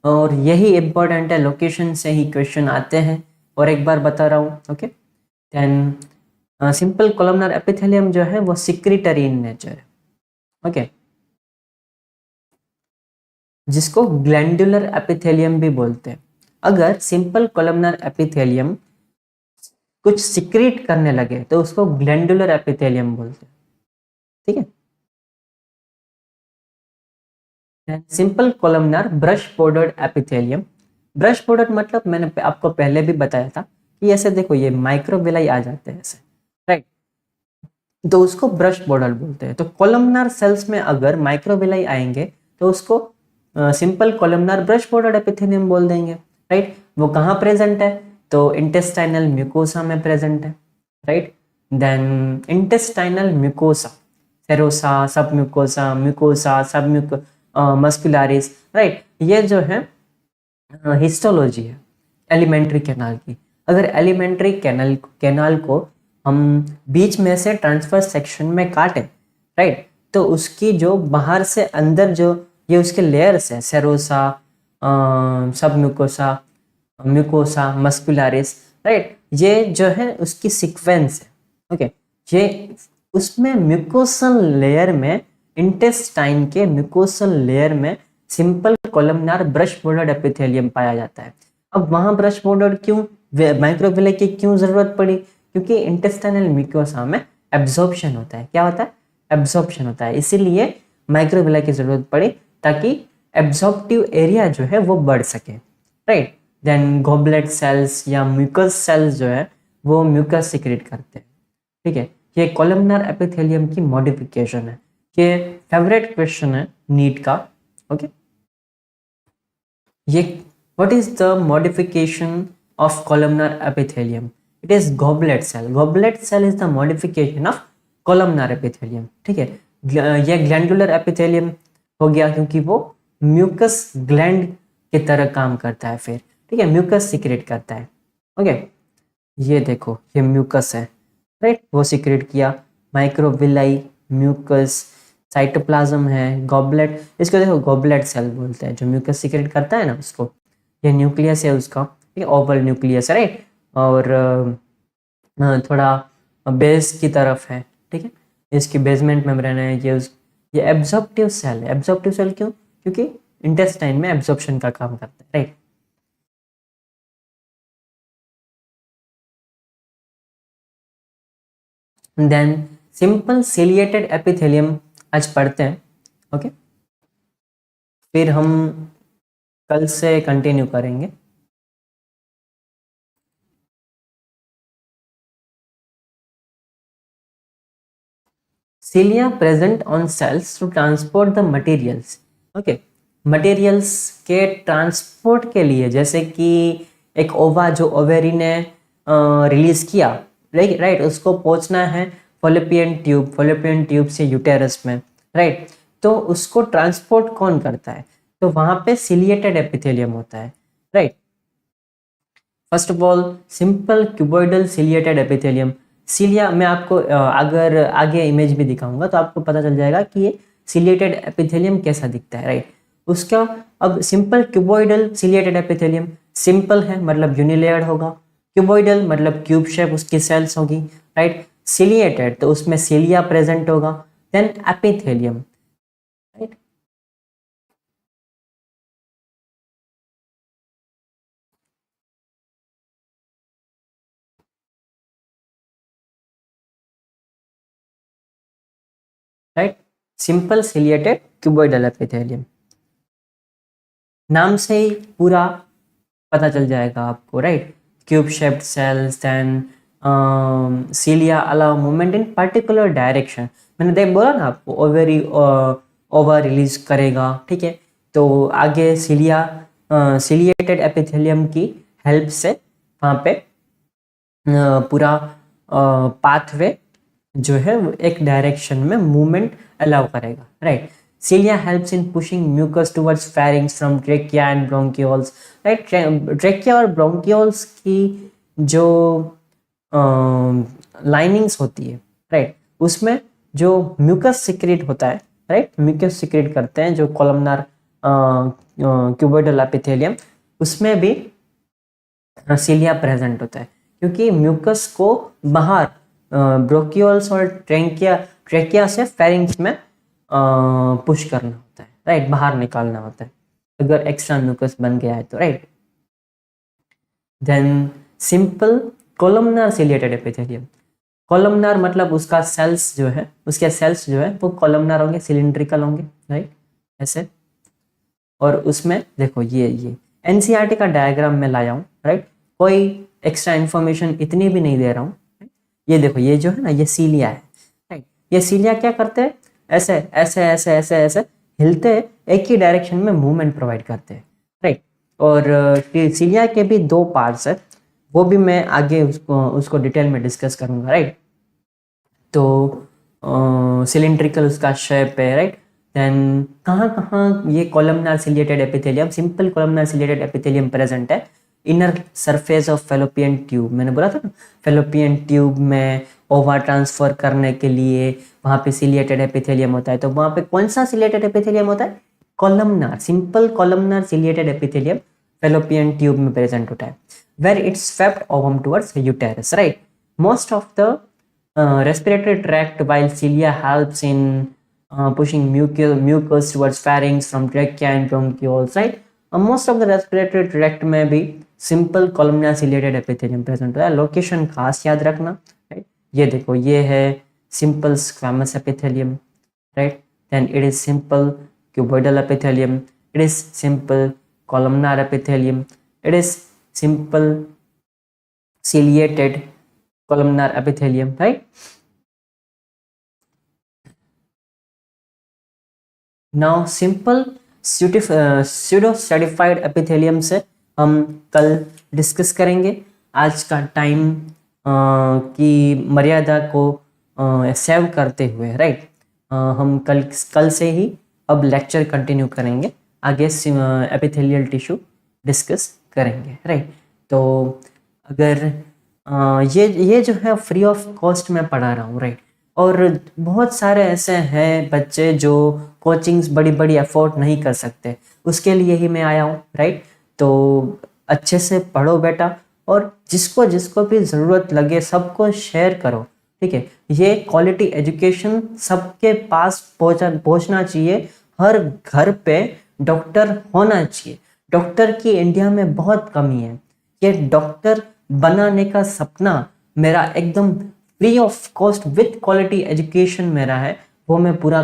और यही इंपॉर्टेंट है, लोकेशन से ही क्वेश्चन आते हैं, और एक बार बता रहा हूँ, okay. Then simple columnar epithelium जो है वो सिक्रीटरी इन नेचर है, ओके, जिसको ग्लैंडुलर एपिथेलियम भी बोलते हैं। अगर सिंपल कोलमनर एपिथेलियम कुछ सिक्रीट करने लगे तो उसको ग्लैंडुलर एपिथेलियम बोलते हैं, ठीक है। Simple columnar brush bordered epithelium, brush bordered मतलब मैंने आपको पहले भी बताया था कि ऐसे देखो ये माइक्रोविलाई आ जाते हैं ऐसे, राइट, तो उसको ब्रश बॉर्डर बोलते हैं। तो कोलमनार सेल्स में अगर माइक्रोविलाई आएंगे तो उसको simple columnar brush border epithelium बोल देंगे, राइट। वो कहाँ प्रेजेंट है, तो इंटेस्टाइनल म्यूकोसा में प्रेजेंट है, right. Then intestinal mucosa, serosa, sub mucosa, mucosa, sub muscularis, right, ये जो है हिस्टोलॉजी है एलिमेंट्री कैनाल की। अगर एलिमेंट्री कैनाल को हम बीच में से ट्रांसफर सेक्शन में काटें, राइट, तो उसकी जो बाहर से अंदर जो ये उसके लेयर्स है, serosa, sub mucosa, mucosa, मस्कुलारिस, right, ये जो है उसकी सीक्वेंस है, ओके। ये उसमें म्यूकोसल लेयर में, इंटेस्टाइन के म्यूकोसल लेयर में simple columnar brush bordered epithelium पाया जाता है। अब वहां ब्रश बॉर्डर्ड क्यों, माइक्रोविलाई की क्यों जरूरत पड़ी, क्योंकि इंटेस्टाइनल म्यूकोसा में एब्जॉर्प्शन होता है, क्या होता है, एब्जॉर्प्शन होता है, इसीलिए माइक्रोविलाई की जरूरत पड़ी, ताकि एब्जॉर्प्टिव एरिया जो है वो बढ़ सके, राइट। देन गॉबलेट सेल्स या म्यूकस सेल्स जो है वो म्यूकस सिक्रेट करते हैं, ठीक है। ये कोलमनार एपिथेलियम की मॉडिफिकेशन है, ये फेवरेट क्वेश्चन है नीट का, ओके। ये what is the modification of columnar epithelium, it is goblet cell, goblet cell is the modification of columnar epithelium, ठीक है। ये ग्लैंडुलर एपिथेलियम हो गया क्योंकि वो म्यूकस ग्लैंड की तरह काम करता है, फिर ठीक है, म्यूकस सिक्रेट करता है, ओके। ये देखो ये म्यूकस है, राइट, वो सिक्रेट किया, माइक्रोविलाई, म्यूकस, साइटोप्लाज्म है, गॉबलेट, इसको देखो गॉबलेट सेल बोलते हैं, जो म्यूकस सिक्रेट करता है ना उसको, ये न्यूक्लियस है उसका, ठीक है, ओवल न्यूक्लियस है, राइट, और थोड़ा बेस की तरफ है, ठीक है, इसकी बेसमेंट मेम्ब्रेन है, ये एब्जॉर्प्टिव सेल है, एब्जॉर्प्टिव सेल क्यों, क्योंकि इंटेस्टाइन में एब्जॉर्प्शन का काम करता है, right. Then simple ciliated epithelium आज पढ़ते हैं, ओके, फिर हम कल से कंटिन्यू करेंगे। Cilia present on cells to transport the materials. Okay, materials के ट्रांसपोर्ट के लिए, जैसे कि एक ओवा जो ओवेरी ने रिलीज किया, राइट, उसको पहुंचना है फॉलोपियन ट्यूब से यूटेरस में, राइट। तो उसको ट्रांसपोर्ट कौन करता है? तो वहां पे सिलिएटेड एपिथेलियम होता है, right. First of all simple cuboidal ciliated epithelium. Cilia मैं आपको अगर आगे इमेज भी दिखाऊंगा तो आपको पता चल जाएगा कि ये सिलिएटेड एपिथेलियम कैसा दिखता है, राइट। उसका अब simple cuboidal ciliated epithelium, simple है मतलब यूनिलेयर्ड होगा, क्यूबॉइडल मतलब क्यूब शेप उसकी सेल्स होगी, राइट। सिलिएटेड तो उसमें सिलिया प्रेजेंट होगा, then epithelium, right. Right, simple ciliated cuboidal epithelium, नाम से ही पूरा पता चल जाएगा आपको, right. Cube shaped cells, then cilia allow movement in particular direction. मैंने देख बोला ना आपको, ओवरी ओवर रिलीज करेगा, ठीक है। तो आगे सीलिया सिलिएटेड एपिथेलियम की हेल्प से वहाँ पे पूरा पाथवे जो है वो एक डायरेक्शन में मूवमेंट अलाउ करेगा, right. Cilia helps in pushing mucus towards pharynx from trachea and bronchioles, right। Trachea और ब्रोंकियोल्स की जो लाइनिंग्स होती है, राइट, उसमें जो म्यूकस सिक्रेट होता है, राइट, म्यूकस सिक्रेट करते हैं जो कॉलमनार क्यूबोइडल एपिथेलियम, उसमें भी सीलिया प्रेजेंट होता है, क्योंकि म्यूकस को बाहर ब्रोंकियोल्स और ट्रेकिया से फेरिंग्स में पुश करना होता है, राइट, बाहर निकालना होता है अगर एक्स्ट्रा म्यूकस बन गया है तो, right. Then simple columnar ciliated epithelium. Columnar मतलब उसका सेल्स जो है, उसके सेल्स जो है वो कॉलमनार होंगे, सिलिंड्रिकल होंगे, राइट, ऐसे। और उसमें देखो ये एनसीईआरटी का डायग्राम में लाया हूँ, राइट, कोई एक्स्ट्रा इन्फॉर्मेशन इतनी भी नहीं दे रहा हूँ। ये देखो, ये जो है ना, ये सीलिया है, राइट। ये सीलिया क्या करते हैं? ऐसे ऐसे ऐसे ऐसे ऐसे हिलते हैं, एक ही डायरेक्शन में मूवमेंट प्रोवाइड करते हैं, राइट। और सीलिया के भी दो पार्ट्स है, वो भी मैं आगे उसको डिटेल में डिस्कस करूंगा, राइट। तो सिलिंड्रिकल उसका शेप है, राइट। देन कहाँ कहाँ ये columnar ciliated epithelium, simple columnar ciliated epithelium present है? Inner surface of fallopian tube, मैंने बोला था ना, फेलोपियन ट्यूब में ओवा ट्रांसफर करने के लिए वहाँ पे सिलिएटेड एपिथेलियम होता है। तो वहाँ पे कौन सा सिलिएटेड एपिथेलियम होता है? Columnar, simple columnar ciliated epithelium fallopian tube में प्रेजेंट होता है, where it's swept ovum towards uterus, right. Most of the respiratory tract, while cilia helps in pushing mucus towards pharynx from trachea and bronchioles, right। most of the respiratory tract में भी simple columnar ciliated epithelium present होता है। Location खास याद रखना, right. ये देखो, ये है simple squamous epithelium, right। then it is simple cuboidal epithelium, it is simple columnar epithelium, it is simple ciliated columnar epithelium, right। now simple pseudo stratified epithelium से हम कल डिस्कस करेंगे। आज का टाइम की मर्यादा को सेव करते हुए, राइट, हम कल से ही अब लेक्चर कंटिन्यू करेंगे, आगे एपिथेलियल टिश्यू डिस्कस करेंगे, राइट। तो अगर ये जो है फ्री ऑफ कॉस्ट में पढ़ा रहा हूँ, राइट। और बहुत सारे ऐसे हैं बच्चे जो कोचिंग्स बड़ी बड़ी अफोर्ड नहीं कर सकते, उसके लिए ही मैं आया हूँ, राइट। तो अच्छे से पढ़ो बेटा, और जिसको जिसको भी ज़रूरत लगे सबको शेयर करो, ठीक है। ये क्वालिटी एजुकेशन सबके पास पहुँचना चाहिए, हर घर पे डॉक्टर होना चाहिए। डॉक्टर की इंडिया में बहुत कमी है, ये डॉक्टर बनाने का सपना मेरा एकदम free of cost with quality education मेरा है, वो मैं पूरा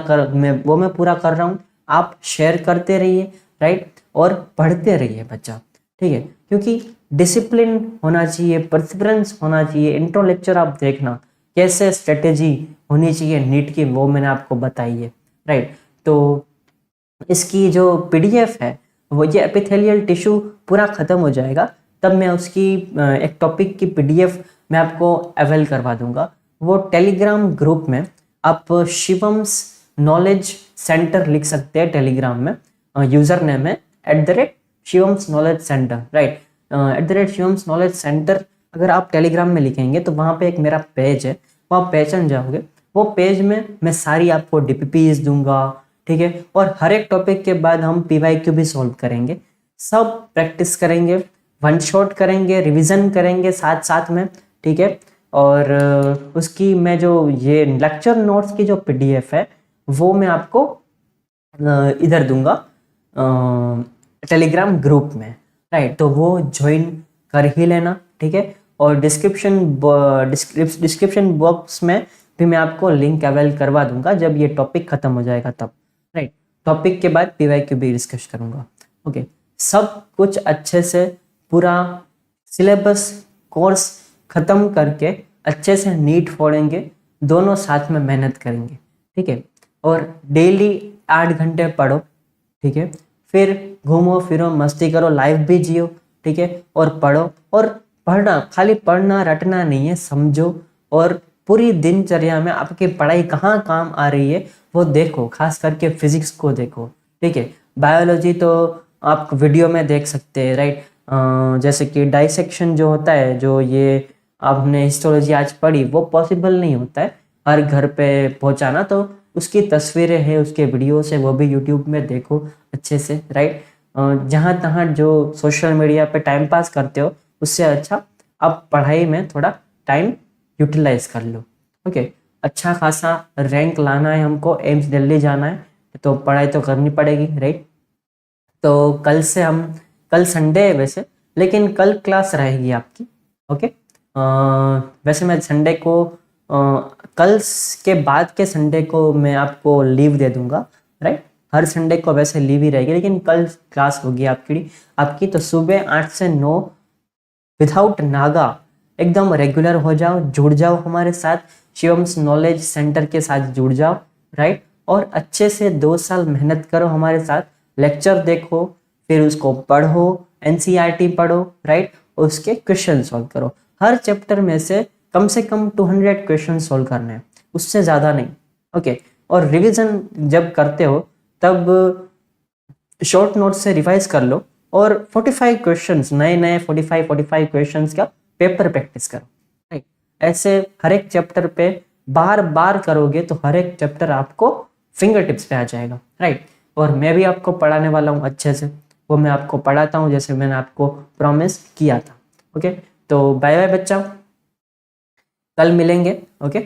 कर रहा हूँ। आप शेयर करते रहिए, राइट, और पढ़ते रहिए बच्चा, ठीक है, क्योंकि डिसिप्लिन होना चाहिए, परसिवरेंस होना चाहिए। इंट्रो लेक्चर आप देखना कैसे स्ट्रेटेजी होनी चाहिए नीट की, वो मैंने आपको बताई है, राइट। तो इसकी जो पीडीएफ है, वो ये एपिथेलियल टिश्यू पूरा ख़त्म हो जाएगा तब मैं उसकी एक टॉपिक की पीडीएफ मैं आपको अवेल करवा दूंगा। वो टेलीग्राम ग्रुप में आप शिवम्स नॉलेज सेंटर लिख सकते हैं टेलीग्राम में, यूज़र नेम है @Shivam's knowledge centre, right. @Shivam's knowledge centre अगर आप टेलीग्राम में लिखेंगे तो वहाँ पे एक मेरा पेज है, वहाँ पहचान जाओगे। वो पेज में मैं सारी आपको डीपीपीज दूंगा, ठीक है, और हर एक टॉपिक के बाद हम पीवाईक्यू भी सॉल्व करेंगे, सब प्रैक्टिस करेंगे, वन शॉट करेंगे, रिवीजन करेंगे साथ साथ में, ठीक है। और उसकी मैं जो ये लेक्चर नोट्स की जो पीडीएफ है वो मैं आपको इधर दूंगा टेलीग्राम ग्रुप में, राइट। तो वो ज्वाइन कर ही लेना, ठीक है। और डिस्क्रिप्शन बॉक्स में भी मैं आपको लिंक अवेल करवा दूंगा जब ये टॉपिक खत्म हो जाएगा तब, राइट। टॉपिक के बाद पीवाईक्यू भी डिस्कस करूंगा, ओके। सब कुछ अच्छे से पूरा सिलेबस कोर्स खत्म करके अच्छे से नीट फोड़ेंगे, दोनों साथ में मेहनत करेंगे, ठीक है। और डेली 8 घंटे पढ़ो, ठीक है, फिर घूमो फिरो मस्ती करो, लाइफ भी जियो, ठीक है, और पढ़ो। और पढ़ना खाली पढ़ना रटना नहीं है, समझो, और पूरी दिनचर्या में आपकी पढ़ाई कहाँ काम आ रही है वो देखो, खास करके फिजिक्स को देखो, ठीक है। बायोलॉजी तो आप वीडियो में देख सकते हैं, राइट। जैसे कि डाइसेक्शन जो होता है, जो ये आपने हिस्टोलॉजी आज पढ़ी, वो पॉसिबल नहीं होता है हर घर पे पहुंचाना, तो उसकी तस्वीरें हैं, उसके वीडियोस है, वो भी यूट्यूब में देखो अच्छे से, राइट। जहाँ तहाँ जो सोशल मीडिया पे टाइम पास करते हो उससे अच्छा आप पढ़ाई में थोड़ा टाइम यूटिलाइज कर लो, ओके। अच्छा खासा रैंक लाना है हमको, एम्स दिल्ली जाना है, तो पढ़ाई तो करनी पड़ेगी, राइट। तो कल संडे है वैसे, लेकिन कल क्लास रहेगी आपकी, ओके। वैसे मैं संडे को कल के बाद के संडे को मैं आपको लीव दे दूंगा, राइट। हर संडे को वैसे लीव ही रहेगी, लेकिन कल क्लास होगी आपकी तो सुबह 8 से 9 विदाउट नागा एकदम रेगुलर हो जाओ, जुड़ जाओ हमारे साथ, शिवम्स नॉलेज सेंटर के साथ जुड़ जाओ, राइट। और अच्छे से 2 साल मेहनत करो हमारे साथ, लेक्चर देखो, फिर उसको पढ़ो, एनसीईआरटी पढ़ो, राइट, उसके क्वेश्चन सॉल्व करो। हर चैप्टर में से कम 200 क्वेश्चन सॉल्व करने हैं, उससे ज़्यादा नहीं, ओके। और रिवीजन जब करते हो तब शॉर्ट नोट से रिवाइज कर लो, और 45 क्वेश्चंस नए 45 क्वेश्चंस का पेपर प्रैक्टिस करो, राइट। ऐसे हर एक चैप्टर पे बार बार करोगे तो हर एक चैप्टर आपको फिंगर टिप्स पे आ जाएगा, राइट। और मैं भी आपको पढ़ाने वाला हूँ अच्छे से, वो मैं आपको पढ़ाता हूँ जैसे मैंने आपको प्रॉमिस किया था, ओके। तो बाय बाय बच्चा, कल मिलेंगे, ओके।